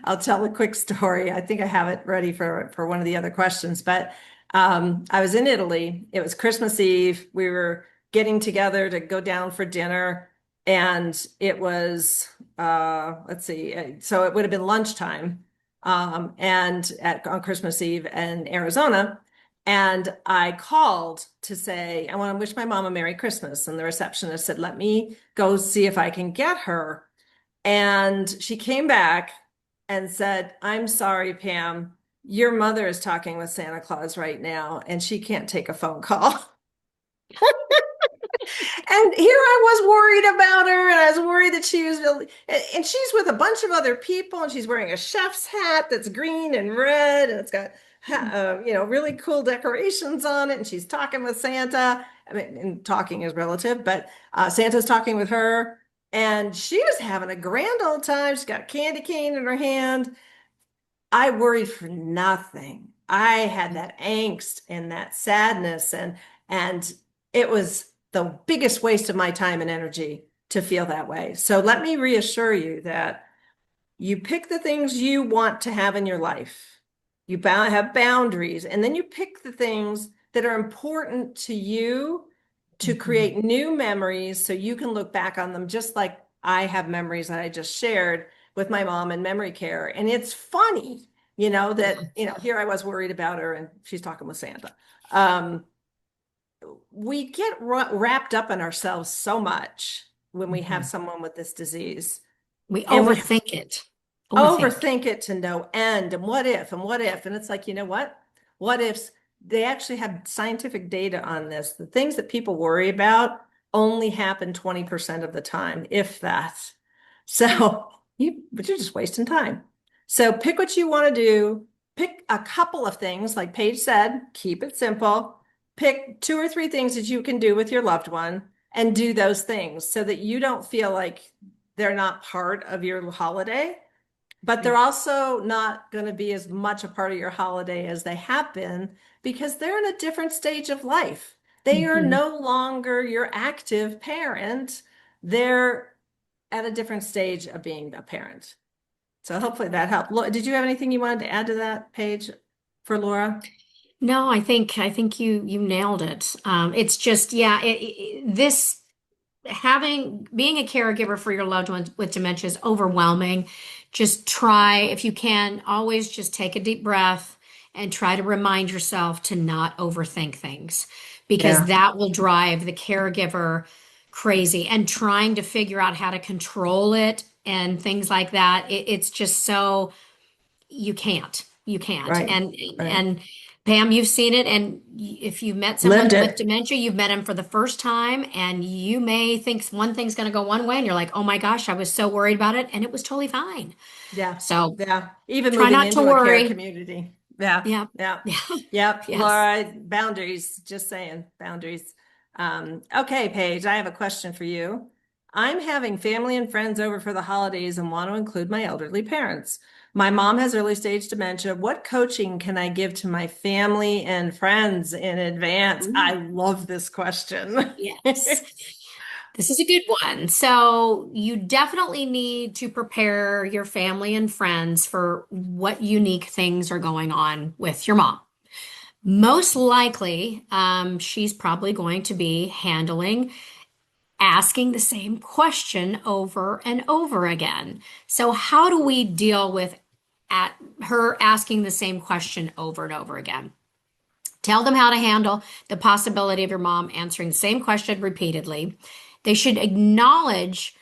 Speaker 2: I'll tell a quick story. I think I have it ready for one of the other questions, but I was in Italy. It was Christmas Eve. We were getting together to go down for dinner, and it was let's see, so it would have been lunchtime, and on Christmas Eve in Arizona. And I called to say, I want to wish my mom a Merry Christmas. And the receptionist said, let me go see if I can get her. And she came back and said, I'm sorry, Pam, your mother is talking with Santa Claus right now, and she can't take a phone call. And here I was worried about her, and I was worried that she was, and she's with a bunch of other people, and she's wearing a chef's hat that's green and red, and it's got, really cool decorations on it, and she's talking with Santa. I mean, and talking is relative, but Santa's talking with her, and she was having a grand old time. She's got a candy cane in her hand. I worried for nothing. I had that angst and that sadness, and it was the biggest waste of my time and energy to feel that way. So let me reassure you that you pick the things you want to have in your life. You have boundaries, and then you pick the things that are important to you to
Speaker 1: Mhm.
Speaker 2: create new memories so you can look back on them, just like I have memories that I just shared with my mom in memory care. And it's funny, that, here I was worried about her and she's talking with Santa. Um, we get wrapped up in ourselves so much when we have
Speaker 1: Mhm.
Speaker 2: someone with this disease.
Speaker 1: We
Speaker 2: And we
Speaker 1: overthink it. Overthink.
Speaker 2: overthink it to no end. And what if, and what if? And it's like, you know what? What ifs? They actually have scientific data on this. The things that people worry about only happen 20% of the time, if that. So but you're just wasting time. So pick what you want to do. Pick a couple of things, like Paige said, keep it simple. Pick 2 or 3 things that you can do with your loved one and do those things so that you don't feel like they're not part of your holiday, but they're
Speaker 1: Right.
Speaker 2: also not going to be as much a part of your holiday as they have been because they're in a different stage of life. They are
Speaker 1: Mhm.
Speaker 2: no longer your active parent. They're at a different stage of being a parent. So hopefully that helped. Did you have anything you wanted to add to that page for Laura?
Speaker 1: No, I think you nailed it. It's just yeah, this having being a caregiver for your loved ones with dementia is overwhelming. Just try, if you can, always just take a deep breath and try to remind yourself to not overthink things because
Speaker 2: Yeah,
Speaker 1: that will drive the caregiver crazy and trying to figure out how to control it and things like that. It's just so you can't
Speaker 2: right, right.
Speaker 1: and Pam, you've seen it, and if you've met
Speaker 2: Lived
Speaker 1: someone with
Speaker 2: it.
Speaker 1: dementia, you've met him for the first time, and you may think one thing's going to go one way and you're like, oh my gosh, I was so worried about it, and it was totally fine.
Speaker 2: Yeah,
Speaker 1: So
Speaker 2: yeah. Even
Speaker 1: try
Speaker 2: moving
Speaker 1: not to
Speaker 2: into a care
Speaker 1: worry.
Speaker 2: community. Yeah,
Speaker 1: Yeah.
Speaker 2: yeah,
Speaker 1: Yeah.
Speaker 2: yep.
Speaker 1: Yes.
Speaker 2: Laura, boundaries, just saying, boundaries. Okay, Paige, I have a question for you. I'm having family and friends over for the holidays and want to include my elderly parents. My mom has early stage dementia. What coaching can I give to my family and friends in advance? I
Speaker 1: Ooh,
Speaker 2: love this question.
Speaker 1: yes. This is a good one. So, you definitely need to prepare your family and friends for what unique things are going on with your mom. Most likely, she's probably going to be handling asking the same question over and over again. So, how do we deal with at her asking the same question over and over again? Tell them how to handle the possibility of your mom answering the same question repeatedly. They should acknowledge,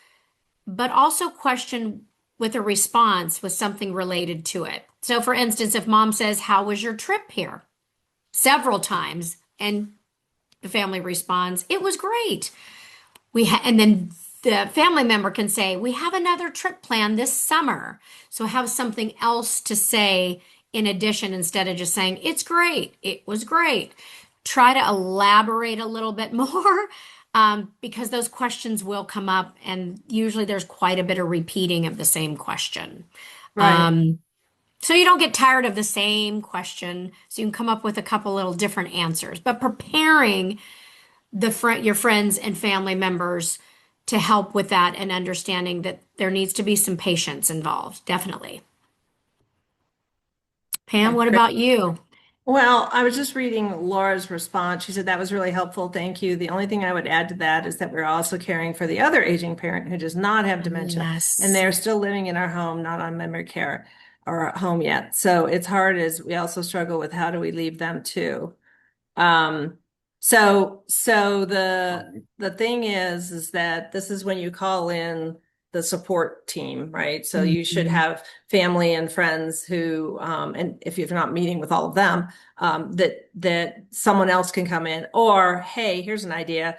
Speaker 1: but also question with a response with something related to it. So, for instance, if mom says, how was your trip here? Several times, and the family responds, it was great. And then the family member can say, we have another trip planned this summer. So have something else to say in addition instead of just saying, it's great. It was great. Try to elaborate a little bit more because those questions will come up, and usually there's quite a bit of repeating of the same question.
Speaker 2: Right.
Speaker 1: Um, so you don't get tired of the same question. So you can come up with a couple little different answers. But preparing your friends and family members to help with that and understanding that there needs to be some patience involved. Definitely. Pam,
Speaker 2: Okay,
Speaker 1: what
Speaker 2: great.
Speaker 1: about you?
Speaker 2: Well, I was just reading Laura's response. She said that was really helpful. Thank you. The only thing I would add to that is that we're also caring for the other aging parent who does not have dementia, and
Speaker 1: Yes.
Speaker 2: they're still living in our home, not on memory care or at home yet. So it's hard as we also struggle with how do we leave them too. Um, so the thing is that this is when you call in the support team, right? So you should
Speaker 1: Mhm.
Speaker 2: have family and friends who, and if you're not meeting with all of them, that someone else can come in. Or, hey, here's an idea.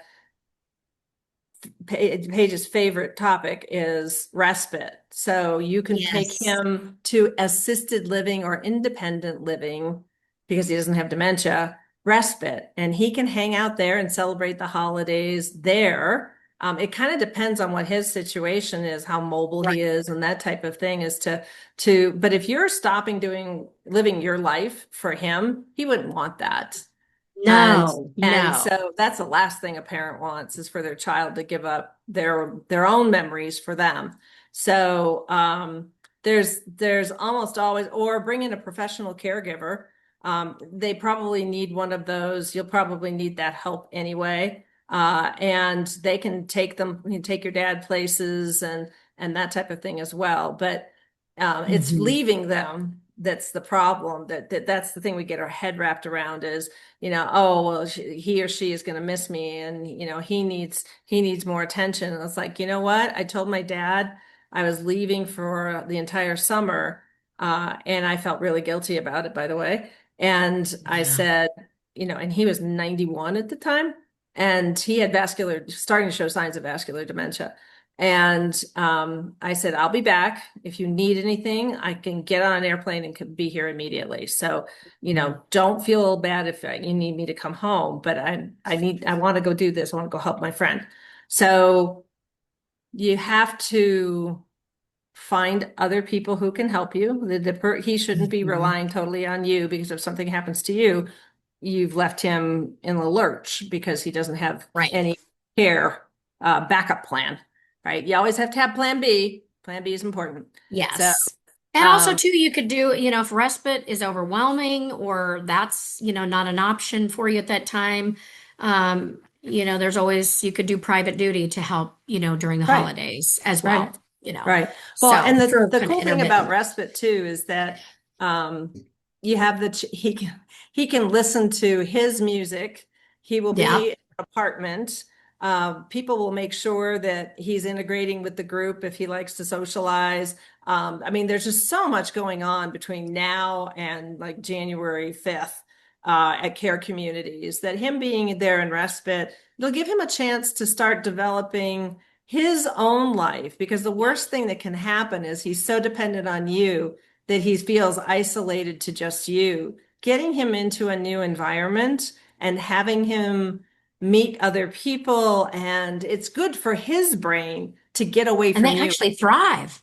Speaker 2: Paige's favorite topic is respite. So you can take
Speaker 1: Yes.
Speaker 2: him to assisted living or independent living because he doesn't have dementia, respite, and he can hang out there and celebrate the holidays there. It kind of depends on what his situation is, how mobile
Speaker 1: Right.
Speaker 2: he is, and that type of thing is to, but if you're stopping living your life for him, he wouldn't want that.
Speaker 1: No,
Speaker 2: And
Speaker 1: no.
Speaker 2: so that's the last thing a parent wants, is for their child to give up their own memories for them. So there's almost always, or bring in a professional caregiver. They probably need one of those. You'll probably need that help anyway. And they can take them, you can take your dad places and that type of thing as well. But it's
Speaker 1: Mhm.
Speaker 2: leaving them that's the problem. That's the thing we get our head wrapped around is, oh well, he or she is going to miss me, and he needs more attention. And it's like, you know what? I told my dad I was leaving for the entire summer, and I felt really guilty about it, by the way. And I
Speaker 1: Yeah.
Speaker 2: said, and he was 91 at the time, and he had starting to show signs of vascular dementia. And I said, I'll be back. If you need anything, I can get on an airplane and could be here immediately. So, don't feel bad if you need me to come home, but I want to go do this. I want to go help my friend. So you have to find other people who can help you. He shouldn't be
Speaker 1: Mhm.
Speaker 2: relying totally on you, because if something happens to you, you've left him in the lurch because he doesn't have
Speaker 1: Right.
Speaker 2: any care backup plan, right? You always have to have plan B. Plan B is important. So,
Speaker 1: Yes. And also
Speaker 2: um,
Speaker 1: too, you could do, if respite is overwhelming or that's, not an option for you at that time, there's always, you could do private duty to help, during the
Speaker 2: right,
Speaker 1: holidays as
Speaker 2: right.
Speaker 1: well.
Speaker 2: Right. Well,
Speaker 1: So
Speaker 2: and the
Speaker 1: for
Speaker 2: the
Speaker 1: kind of
Speaker 2: cool thing about
Speaker 1: intermittent.
Speaker 2: respite too is that um you have he can listen to his music. He will be
Speaker 1: Yeah.
Speaker 2: in an apartment. People will make sure that he's integrating with the group if he likes to socialize. I mean, there's just so much going on between now and like January 5th at Care Communities, that him being there in respite, it'll give him a chance to start developing his own life, because the
Speaker 1: Yeah.
Speaker 2: worst thing that can happen is he's so dependent on you that he feels isolated to just you. Getting him into a new environment and having him meet other people, and it's good for his brain to get away
Speaker 1: And
Speaker 2: from
Speaker 1: they
Speaker 2: you.
Speaker 1: actually thrive.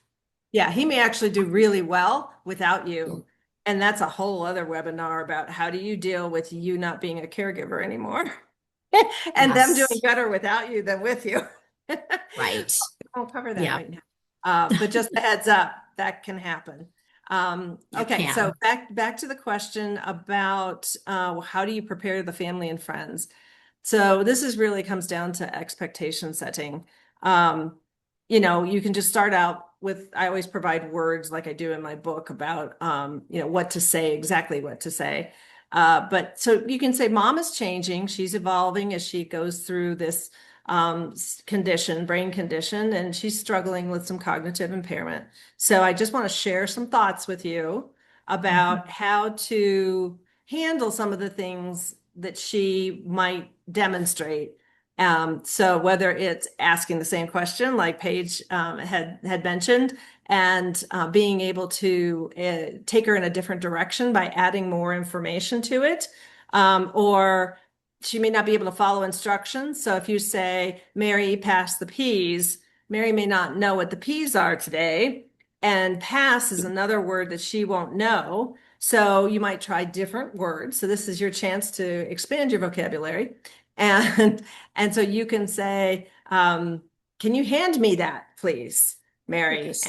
Speaker 2: Yeah, he may actually do really well without you. And that's a whole other webinar about how do you deal with you not being a caregiver anymore and them doing
Speaker 1: Yes.
Speaker 2: better without you than with you.
Speaker 1: Right.
Speaker 2: I'll cover that
Speaker 1: Yeah,
Speaker 2: right now. But just a heads up, that can happen.
Speaker 1: you
Speaker 2: Okay, so
Speaker 1: can.
Speaker 2: back to the question about how do you prepare the family and friends? So this is really comes down to expectation setting. Um, you can just start out with, I always provide words like I do in my book about, what to say, exactly what to say. But so you can say, mom is changing. She's evolving as she goes through this brain condition, and she's struggling with some cognitive impairment. So I just want to share some thoughts with you
Speaker 1: Mhm.
Speaker 2: about how to handle some of the things that she might demonstrate. So whether it's asking the same question, like Paige had mentioned, and being able to take her in a different direction by adding more information to it, or she may not be able to follow instructions. So if you say, Mary, pass the peas, Mary may not know what the peas are today. And pass is another word that she won't know. So you might try different words. So this is your chance to expand your vocabulary. And and so you can say, can you hand me that, please, Mary?
Speaker 1: Yes.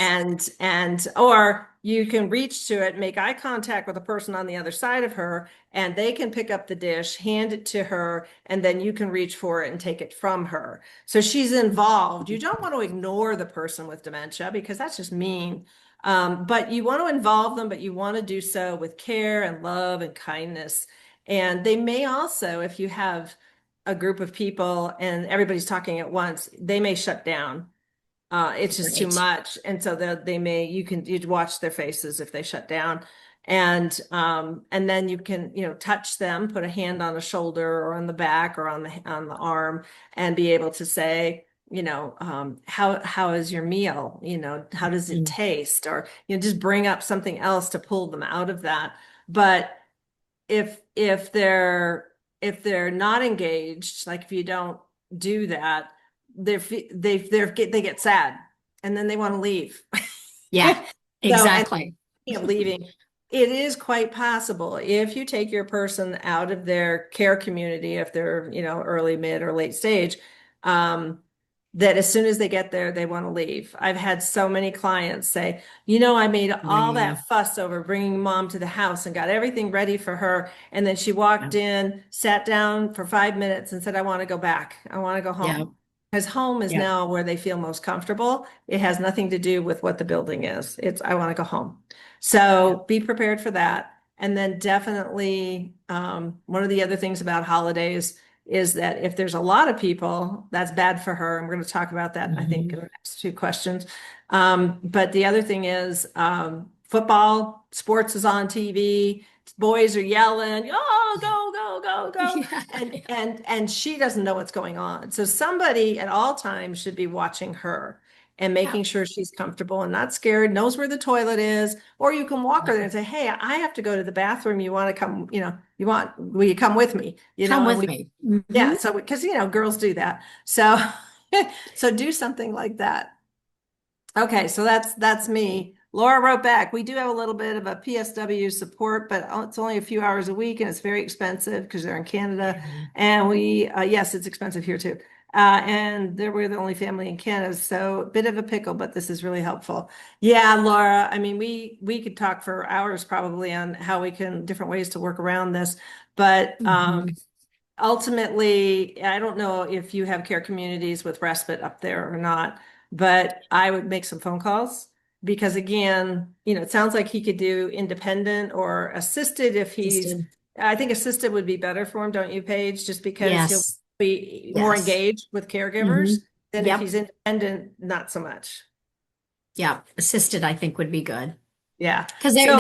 Speaker 2: And or you can reach to it, make eye contact with the person on the other side of her, and they can pick up the dish, hand it to her, and then you can reach for it and take it from her. So she's involved. You don't want to ignore the person with dementia, because that's just mean. But you want to involve them, but you want to do so with care and love and kindness. And they may also, if you have a group of people and everybody's talking at once, they may shut down. It's just too
Speaker 1: Right.
Speaker 2: much. And so you'd watch their faces if they shut down. And then you can, touch them, put a hand on the shoulder or on the back or on the arm, and be able to say, how is your meal? How does it
Speaker 1: Mhm.
Speaker 2: taste? Or, just bring up something else to pull them out of that. But if they're not engaged, like if you don't do that, they get sad, and then they want to leave.
Speaker 1: Yeah,
Speaker 2: So, and
Speaker 1: exactly.
Speaker 2: speaking of leaving, it is quite possible if you take your person out of their care community, if they're, early, mid, or late stage, um, that as soon as they get there, they want to leave. I've had so many clients say, I made all
Speaker 1: Yeah.
Speaker 2: that fuss over bringing mom to the house and got everything ready for her. And then she
Speaker 1: Yeah.
Speaker 2: walked in, sat down for 5 minutes and said, I want to go back. I want to go
Speaker 1: Yeah.
Speaker 2: home. Because home is
Speaker 1: Yeah.
Speaker 2: now where they feel most comfortable. It has nothing to do with what the building is. I want to go home.
Speaker 1: Yeah.
Speaker 2: So be prepared for that. And then definitely, one of the other things about holidays is that if there's a lot of people, that's bad for her. And we're going to talk about that, I think,
Speaker 1: Hmm.
Speaker 2: in the next two questions. But the other thing is football, sports is on TV. Boys are yelling, "Oh, go, go, go, go!"
Speaker 1: Yeah.
Speaker 2: And she doesn't know what's going on. So somebody at all times should be watching her and
Speaker 1: Yeah.
Speaker 2: making sure she's comfortable and not scared, knows where the toilet is, or you can walk her there
Speaker 1: Yeah.
Speaker 2: and say, "Hey, I have to go to the bathroom. You want to come, will you come with me?"
Speaker 1: Come
Speaker 2: And
Speaker 1: with
Speaker 2: we,
Speaker 1: me.
Speaker 2: yeah,
Speaker 1: Hmm.
Speaker 2: so because, girls do that. So, so do something like that. Okay, so that's me. Laura wrote back, we do have a little bit of a PSW support, but it's only a few hours a week and it's very expensive because they're in Canada.
Speaker 1: Yeah.
Speaker 2: And yes, it's expensive here too. And we're the only family in Canada, so a bit of a pickle, but this is really helpful. Yeah, Laura, I mean, we could talk for hours probably on how we can, different ways to work around this, but
Speaker 1: Hmm.
Speaker 2: ultimately, I don't know if you have care communities with respite up there or not, but I would make some phone calls because again, it sounds like he could do independent or assisted if
Speaker 1: Assisted.
Speaker 2: I think assisted would be better for him, don't you, Paige? Just because he'll
Speaker 1: Yes.
Speaker 2: be more
Speaker 1: Yes.
Speaker 2: engaged with
Speaker 1: Hmm.
Speaker 2: caregivers than if
Speaker 1: Yep.
Speaker 2: he's independent, not so much.
Speaker 1: Yeah. Assisted, I think, would be good.
Speaker 2: Yeah.
Speaker 1: Because
Speaker 2: So,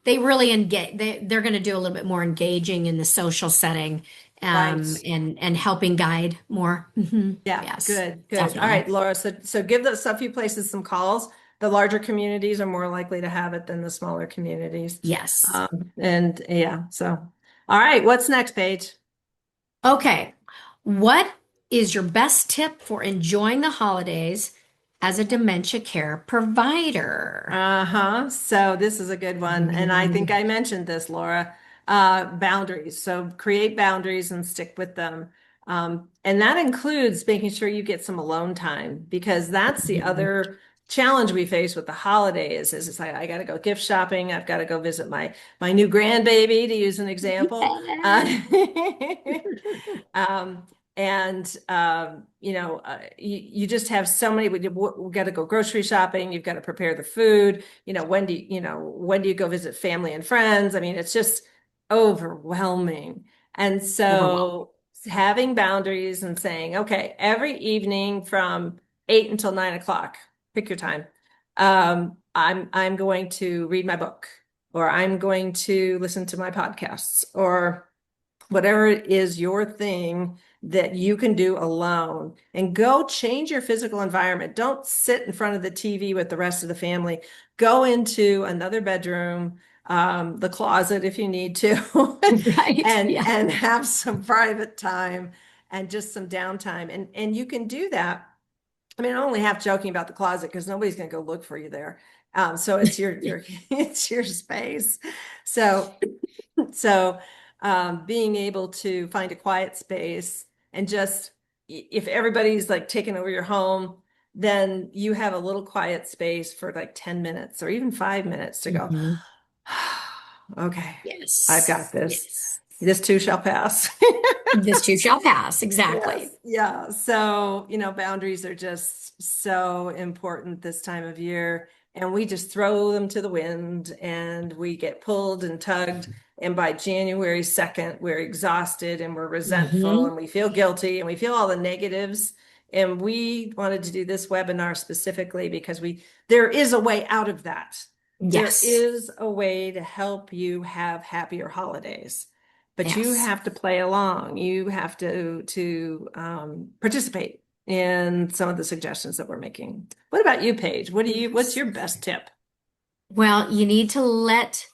Speaker 1: they really engage, they're going to do a little bit more engaging in the social setting,
Speaker 2: right.
Speaker 1: and helping guide more. Hmm.
Speaker 2: Yeah,
Speaker 1: Yes,
Speaker 2: good, good. All
Speaker 1: definitely.
Speaker 2: right, Laura. So give those a few places some calls. The larger communities are more likely to have it than the smaller communities.
Speaker 1: Yes.
Speaker 2: And yeah, so all right, what's next, Paige?
Speaker 1: Okay. What is your best tip for enjoying the holidays as a dementia care provider?
Speaker 2: Uh-huh. So this is a good one. And I think
Speaker 1: Mm.
Speaker 2: I mentioned this, Laura. Boundaries. So create boundaries and stick with them. And that includes making sure you get some alone time because that's the
Speaker 1: Mhm.
Speaker 2: other challenge we face with the holidays is it's like I gotta go gift shopping. I've got to go visit my new grandbaby to use an example.
Speaker 1: Yeah.
Speaker 2: Um, and you just have so many. We got to go grocery shopping. You've got to prepare the food. When do you go visit family and friends? I mean, it's just overwhelming. And
Speaker 1: Overwhelmed.
Speaker 2: so having boundaries and saying, okay, every evening from 8 until 9 o'clock, pick your time. I'm going to read my book, or I'm going to listen to my podcasts, or whatever it is your thing that you can do alone, and go change your physical environment. Don't sit in front of the TV with the rest of the family. Go into another bedroom, the closet if you need to,
Speaker 1: Right.
Speaker 2: and
Speaker 1: Yeah.
Speaker 2: have some private time and just some downtime. And you can do that. I mean, I'm only half joking about the closet because nobody's going to go look for you there. So it's your it's your space. So being able to find a quiet space and just if everybody's like taking over your home, then you have a little quiet space for like 10 minutes or even 5 minutes to go,
Speaker 1: Hmm.
Speaker 2: okay, I've got
Speaker 1: Yes.
Speaker 2: this.
Speaker 1: Yes.
Speaker 2: This too shall pass.
Speaker 1: This too shall pass.
Speaker 2: Yes,
Speaker 1: Exactly.
Speaker 2: yeah. So, boundaries are just so important this time of year. And we just throw them to the wind and we get pulled and tugged. And by January 2nd, we're exhausted and we're resentful
Speaker 1: Hmm.
Speaker 2: and we feel guilty and we feel all the negatives. And we wanted to do this webinar specifically because there is a way out of that. There
Speaker 1: Yes.
Speaker 2: is a way to help you have happier holidays, but you
Speaker 1: Yes.
Speaker 2: have to play along. You have to participate in some of the suggestions that we're making. What about you, Paige? What's
Speaker 1: Yes.
Speaker 2: your best tip?
Speaker 1: Well, you need to let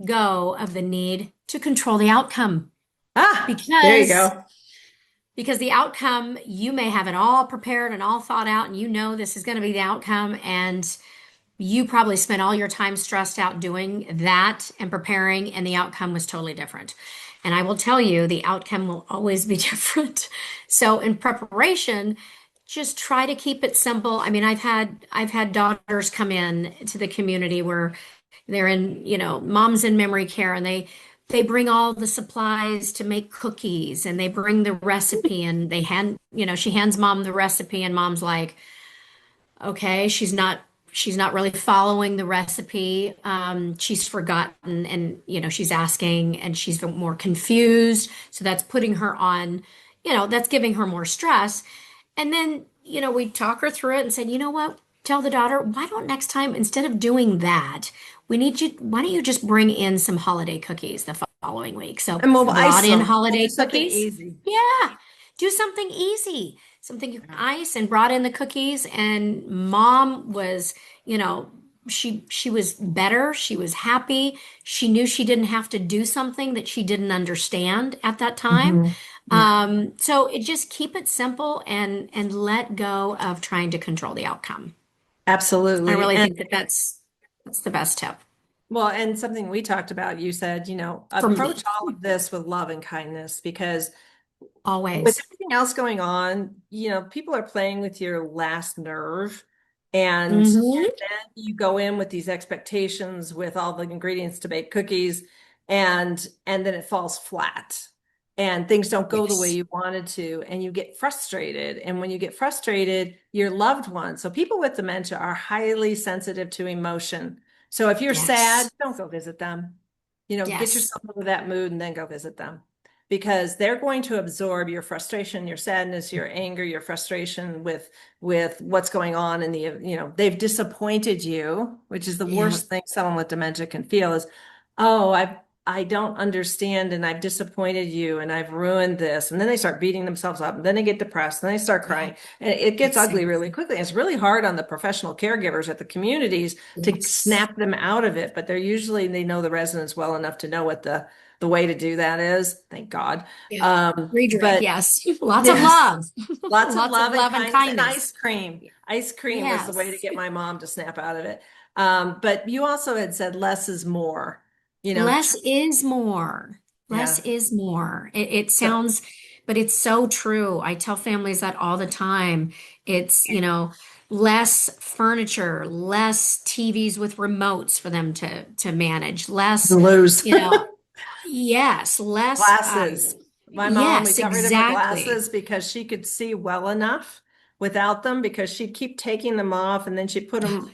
Speaker 1: go of the need to control the outcome
Speaker 2: There you
Speaker 1: because
Speaker 2: go.
Speaker 1: the outcome, you may have it all prepared and all thought out, and you know this is going to be the outcome, and you probably spent all your time stressed out doing that and preparing, and the outcome was totally different. And I will tell you, the outcome will always be different. So in preparation, just try to keep it simple. I mean, I've had daughters come in to the community where they're in, mom's in memory care, and they bring all the supplies to make cookies, and they bring the recipe, and she hands mom the recipe, and mom's like, okay, she's not really following the recipe. She's forgotten, and she's asking, and she's more confused. So that's putting her on, that's giving her more stress. And then, we talk her through it and said, you know what? Tell the daughter, why don't next time, instead of doing that, why don't you just bring in some holiday cookies the following week? So
Speaker 2: And we'll ice
Speaker 1: brought in
Speaker 2: them. We'll do
Speaker 1: holiday
Speaker 2: something
Speaker 1: cookies.
Speaker 2: easy.
Speaker 1: Yeah, do something easy, something you can
Speaker 2: Yeah.
Speaker 1: ice, and brought in the cookies. And mom was, you know, she was better. She was happy. She knew she didn't have to do something that she didn't understand at that time.
Speaker 2: Mhm. Yeah,
Speaker 1: So it just keep it simple and let go of trying to control the outcome. I
Speaker 2: absolutely.
Speaker 1: really
Speaker 2: And
Speaker 1: think that that's the best tip
Speaker 2: well, and something we talked about, you said,
Speaker 1: for
Speaker 2: approach
Speaker 1: me,
Speaker 2: all of this with love and kindness because with
Speaker 1: always.
Speaker 2: everything else going on, people are playing with your last nerve, and
Speaker 1: Hmm.
Speaker 2: then you go in with these expectations with all the ingredients to make cookies, and then it falls flat, and things don't go the way
Speaker 1: Yes.
Speaker 2: you wanted to, and you get frustrated. And when you get frustrated, your loved ones, so people with dementia are highly sensitive to emotion. So if you're sad,
Speaker 1: Yes.
Speaker 2: don't go visit them. Get
Speaker 1: Yes.
Speaker 2: yourself into that mood and then go visit them because they're going to absorb your frustration, your sadness, your anger, your frustration with what's going on in the, they've disappointed you, which is the
Speaker 1: Yeah.
Speaker 2: worst thing someone with dementia can feel is, oh, I don't understand and I've disappointed you and I've ruined this. And then they start beating themselves up and then they get depressed and they start
Speaker 1: Yeah.
Speaker 2: crying and it gets
Speaker 1: It's
Speaker 2: ugly
Speaker 1: sad.
Speaker 2: really quickly. It's really hard on the professional caregivers at the communities to
Speaker 1: Yes.
Speaker 2: snap them out of it, but they know the residents well enough to know what the way to do that is. Thank God.
Speaker 1: Yeah. Redirect.
Speaker 2: But
Speaker 1: Yes. Lots of
Speaker 2: yes,
Speaker 1: love.
Speaker 2: lots of
Speaker 1: Lots of
Speaker 2: love and
Speaker 1: love and
Speaker 2: kindness and
Speaker 1: kindness.
Speaker 2: ice cream. Ice cream was the way to
Speaker 1: Yes.
Speaker 2: get my mom to snap out of it. But you also had said less is more.
Speaker 1: Less is more. Less
Speaker 2: Yeah.
Speaker 1: is more. It
Speaker 2: So
Speaker 1: sounds, but it's so true. I tell families that all the time. It's, less furniture, less TVs with remotes for them to manage, less,
Speaker 2: lose
Speaker 1: you know, yes, less,
Speaker 2: glasses. My mom, we
Speaker 1: yes,
Speaker 2: got rid of her
Speaker 1: exactly.
Speaker 2: glasses because she could see well enough without them because she'd keep taking them off and then she'd put them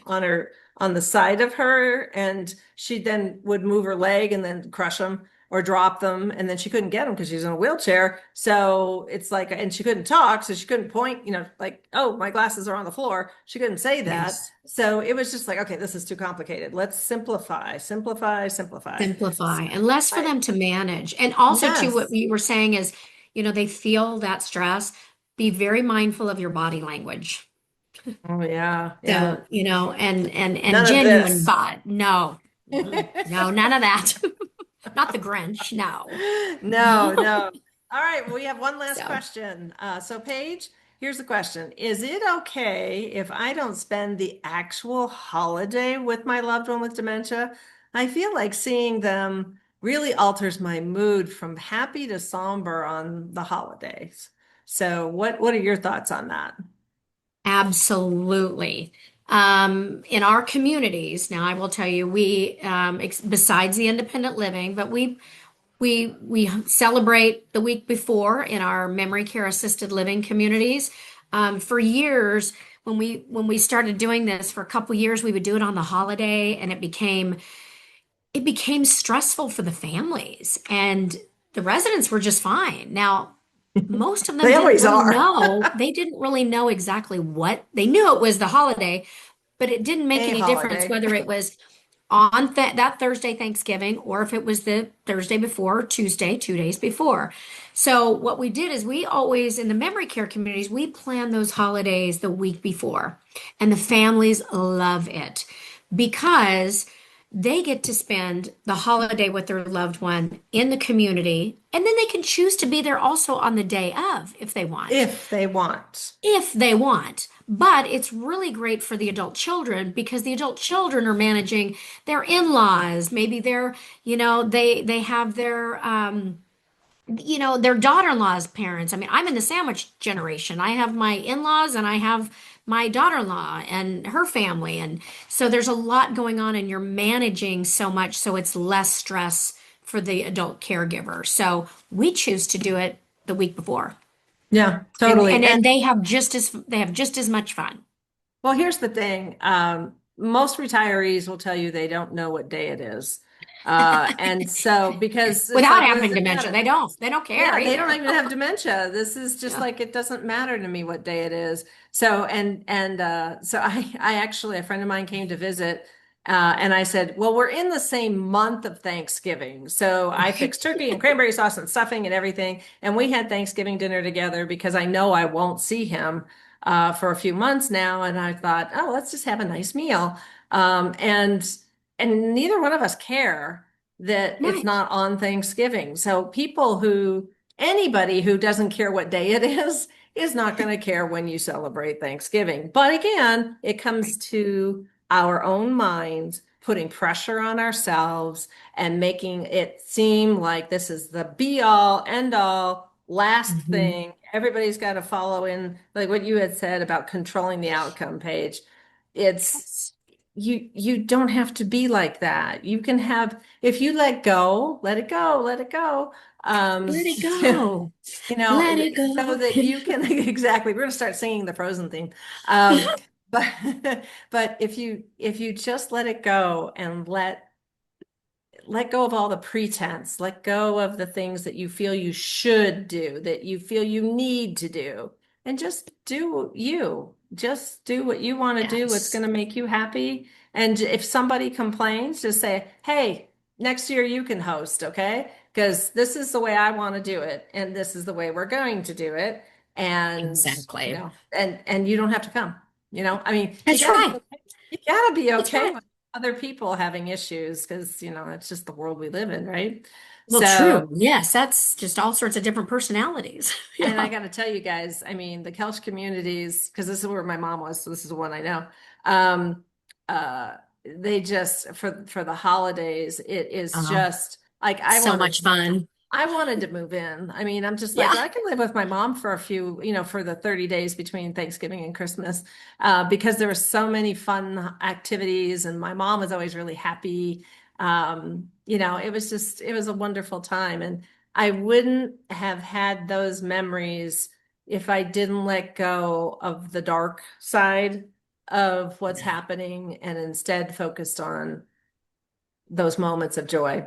Speaker 2: on the side of her and she then would move her leg and then crush them or drop them and then she couldn't get them because she's in a wheelchair. So it's like, and she couldn't talk, so she couldn't point, like, oh, my glasses are on the floor. She couldn't say that.
Speaker 1: Yes.
Speaker 2: So it was just like, okay, this is too complicated. Let's simplify, simplify, simplify.
Speaker 1: Simplify
Speaker 2: So
Speaker 1: and less for
Speaker 2: I,
Speaker 1: them to manage. And also, too, what
Speaker 2: yes.
Speaker 1: we were saying is, they feel that stress. Be very mindful of your body language.
Speaker 2: Oh yeah, yeah.
Speaker 1: So, and
Speaker 2: None of
Speaker 1: genuine
Speaker 2: this.
Speaker 1: but no. Mm-mm. No, none of that. Not the Grinch, no.
Speaker 2: No, no. All right, well, we have one last
Speaker 1: So,
Speaker 2: question. So Paige, here's the question. Is it okay if I don't spend the actual holiday with my loved one with dementia? I feel like seeing them really alters my mood from happy to somber on the holidays. So what are your thoughts on that?
Speaker 1: absolutely. In our communities, now I will tell you, besides the independent living, but we celebrate the week before in our memory care assisted living communities. For years, when we started doing this for a couple years, we would do it on the holiday, and it became stressful for the families, and the residents were just fine. Now, most of them
Speaker 2: They
Speaker 1: didn't
Speaker 2: always
Speaker 1: really
Speaker 2: are.
Speaker 1: know. They didn't really know exactly what they knew it was the holiday, but it didn't make
Speaker 2: A
Speaker 1: any difference
Speaker 2: holiday.
Speaker 1: whether it was on that Thursday Thanksgiving or if it was the Thursday before or Tuesday, 2 days before. So what we did is we always in the memory care communities, we plan those holidays the week before. And the families love it because they get to spend the holiday with their loved one in the community, and then they can choose to be there also on the day of if they want.
Speaker 2: If they want.
Speaker 1: If they want. But it's really great for the adult children because the adult children are managing their in-laws. Maybe they have their daughter-in-law's parents. I mean, I'm in the sandwich generation. I have my in-laws and I have my daughter-in-law and her family. And so there's a lot going on and you're managing so much, so it's less stress for the adult caregiver. So we choose to do it the week before.
Speaker 2: Yeah,
Speaker 1: And
Speaker 2: totally.
Speaker 1: and,
Speaker 2: And
Speaker 1: and they have just as much fun.
Speaker 2: well, here's the thing. Most retirees will tell you they don't know what day it is. And so because it's
Speaker 1: Without
Speaker 2: like, what does
Speaker 1: having
Speaker 2: it
Speaker 1: dementia,
Speaker 2: matter?
Speaker 1: they don't care
Speaker 2: Yeah, they don't
Speaker 1: either.
Speaker 2: even have dementia. This is just
Speaker 1: Yeah.
Speaker 2: like it doesn't matter to me what day it is. So so I actually a friend of mine came to visit, and I said, "Well, we're in the same month of Thanksgiving." So I fixed turkey and cranberry sauce and stuffing and everything, and we had Thanksgiving dinner together because I know I won't see him for a few months now, and I thought, "Oh, let's just have a nice meal." Um, and and neither one of us care that it's
Speaker 1: Right.
Speaker 2: not on Thanksgiving. So anybody who doesn't care what day it is not going to care when you celebrate Thanksgiving. But again, it comes to our own minds putting pressure on ourselves and making it seem like this is the be all, end all, last
Speaker 1: Mhm.
Speaker 2: thing. Everybody's got to follow in, like what you had said about controlling the outcome page. It's
Speaker 1: Yes.
Speaker 2: you don't have to be like that. You can have if you let go, let it go, let it go.
Speaker 1: Let it go.
Speaker 2: You know,
Speaker 1: Let it
Speaker 2: so
Speaker 1: go.
Speaker 2: that you can exactly. We're gonna start singing the Frozen theme. Um, but but if you just let it go and let go of all the pretense, let go of the things that you feel you should do, that you feel you need to do, and just do you. Just do what you want to do, what's going
Speaker 1: Yes.
Speaker 2: to make you happy. And if somebody complains, just say, hey, next year you can host, okay? Because this is the way I want to do it, and this is the way we're going to do it. And
Speaker 1: Exactly.
Speaker 2: and you don't have to come. I mean, you
Speaker 1: That's
Speaker 2: got to be
Speaker 1: right.
Speaker 2: okay. You got to be
Speaker 1: That's
Speaker 2: okay
Speaker 1: right.
Speaker 2: other people having issues because it's just the world we live in, right?
Speaker 1: Well,
Speaker 2: So,
Speaker 1: true. Yes, that's just all sorts of different personalities.
Speaker 2: and I
Speaker 1: Yeah.
Speaker 2: got to tell you guys, I mean, the Kelch communities, because this is where my mom was, so this is the one I know. Um, uh, they just for the holidays, it is
Speaker 1: Oh,
Speaker 2: just like
Speaker 1: so much fun.
Speaker 2: I wanted to move in. I mean, I'm just like,
Speaker 1: Yeah.
Speaker 2: well, I can live with my mom for a few, for the 30 days between Thanksgiving and Christmas, because there were so many fun activities, and my mom was always really happy. It was a wonderful time, and I wouldn't have had those memories if I didn't let go of the dark side of what's
Speaker 1: Yeah.
Speaker 2: happening and instead focused on those moments of joy.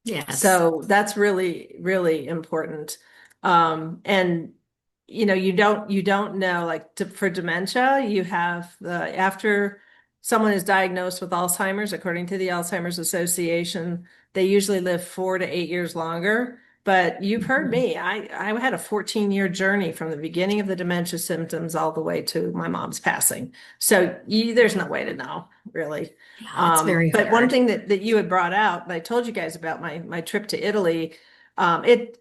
Speaker 1: Yes.
Speaker 2: So that's really, really important. And you don't know, like for dementia, you have after someone is diagnosed with Alzheimer's, according to the Alzheimer's Association, they usually live 4 to 8 years longer. But you've heard
Speaker 1: Mhm.
Speaker 2: me. I had a 14-year journey from the beginning of the dementia symptoms all the way to my mom's passing. So there's no way to know, really.
Speaker 1: Yeah, it's very
Speaker 2: But one
Speaker 1: hard.
Speaker 2: thing that you had brought out, and I told you guys about my trip to Italy, it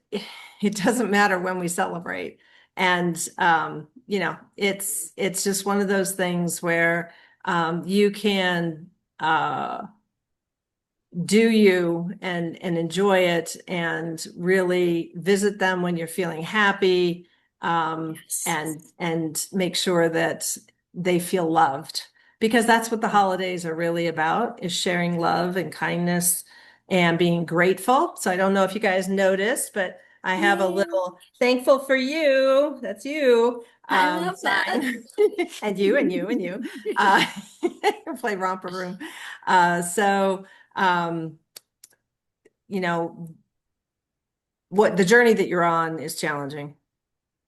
Speaker 2: doesn't matter when we celebrate, and it's just one of those things where you can do you and enjoy it and really visit them when you're feeling happy,
Speaker 1: Yes.
Speaker 2: and make sure that they feel loved, because that's what the holidays are really about, is sharing love and kindness and being grateful. So I don't know if you guys noticed, but I have a
Speaker 1: Yeah,
Speaker 2: little thankful for you, that's you,
Speaker 1: I love that.
Speaker 2: sign. And you and you and you, uh play romper room. So um, you know, what the journey that you're on is challenging,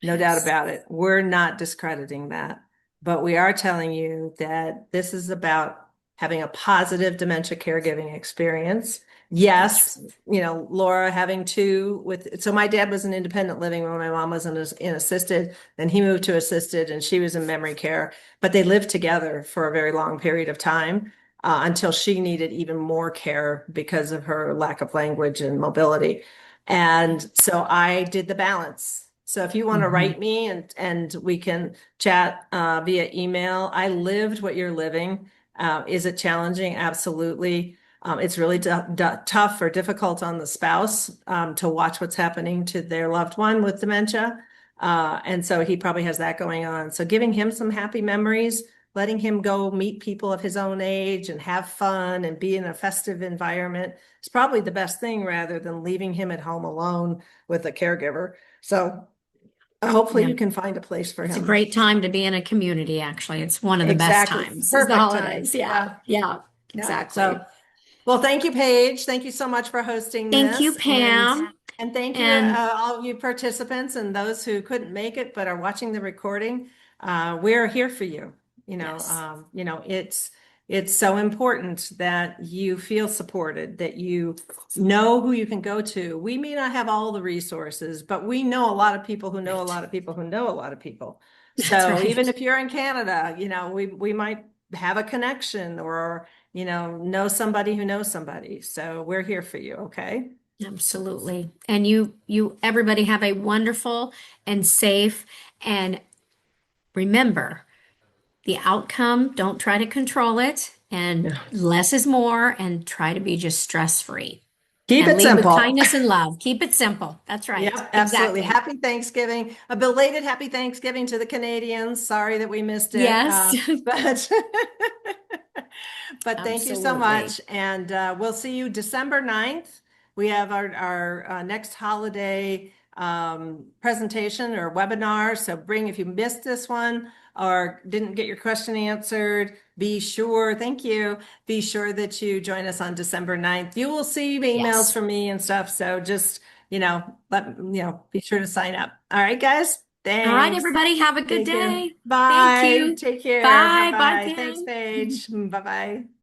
Speaker 2: no doubt
Speaker 1: Yes.
Speaker 2: about it. We're not discrediting that, but we are telling you that this is about having a positive dementia caregiving experience.
Speaker 1: That's
Speaker 2: Yes,
Speaker 1: right.
Speaker 2: Laura having so my dad was in independent living when my mom was in assisted, then he moved to assisted and she was in memory care, but they lived together for a very long period of time, until she needed even more care because of her lack of language and mobility. And so I did the balance. So if you want to
Speaker 1: Hmm.
Speaker 2: write me and we can chat via email, I lived what you're living. Is it challenging? Absolutely. It's really tough or difficult on the spouse to watch what's happening to their loved one with dementia. And so he probably has that going on. So giving him some happy memories, letting him go meet people of his own age and have fun and be in a festive environment is probably the best thing rather than leaving him at home alone with a caregiver. So hopefully
Speaker 1: Yeah.
Speaker 2: you can find a place for
Speaker 1: It's a
Speaker 2: him.
Speaker 1: great time to be in a community, actually. It's one of the best
Speaker 2: Exactly.
Speaker 1: times is the
Speaker 2: Perfect time.
Speaker 1: holidays. Yeah.
Speaker 2: Yeah.
Speaker 1: Yeah.
Speaker 2: Yeah. So,
Speaker 1: Exactly.
Speaker 2: well, thank you, Paige. Thank you so much for hosting
Speaker 1: Thank you,
Speaker 2: this.
Speaker 1: Pam.
Speaker 2: And thank you,
Speaker 1: And
Speaker 2: all of you participants and those who couldn't make it but are watching the recording. We're here for you.
Speaker 1: yes,
Speaker 2: It's so important that you feel supported, that you know who you can go to. We may not have all the resources, but we know a lot of people who know a
Speaker 1: right.
Speaker 2: lot of people who know a lot of people.
Speaker 1: That's
Speaker 2: So even
Speaker 1: right.
Speaker 2: if you're in Canada, we might have a connection or, know somebody who knows somebody. So we're here for you. Okay.
Speaker 1: Absolutely. And everybody have a wonderful and safe, and remember the outcome, don't try to control it, and
Speaker 2: Yeah.
Speaker 1: less is more, and try to be just stress free
Speaker 2: Keep
Speaker 1: and
Speaker 2: it
Speaker 1: lead with
Speaker 2: simple.
Speaker 1: kindness and love. Keep it simple. That's right.
Speaker 2: Yep, absolutely.
Speaker 1: Exactly.
Speaker 2: Happy Thanksgiving. A belated happy Thanksgiving to the Canadians. Sorry that we missed it.
Speaker 1: Yes,
Speaker 2: But but thank you so
Speaker 1: absolutely.
Speaker 2: much. And we'll see you December 9th. We have our next holiday presentation or webinar. So if you missed this one or didn't get your question answered, thank you. Be sure that you join us on December 9th. You will see emails
Speaker 1: Yes.
Speaker 2: from me and stuff. So just be sure to sign up. All right, guys.
Speaker 1: All right,
Speaker 2: Thanks.
Speaker 1: everybody, have a good
Speaker 2: Thank you.
Speaker 1: day. Thank
Speaker 2: Bye.
Speaker 1: you.
Speaker 2: Take care.
Speaker 1: Bye. Bye,
Speaker 2: Bye-bye. Thanks,
Speaker 1: Pam.
Speaker 2: Paige. Bye-bye.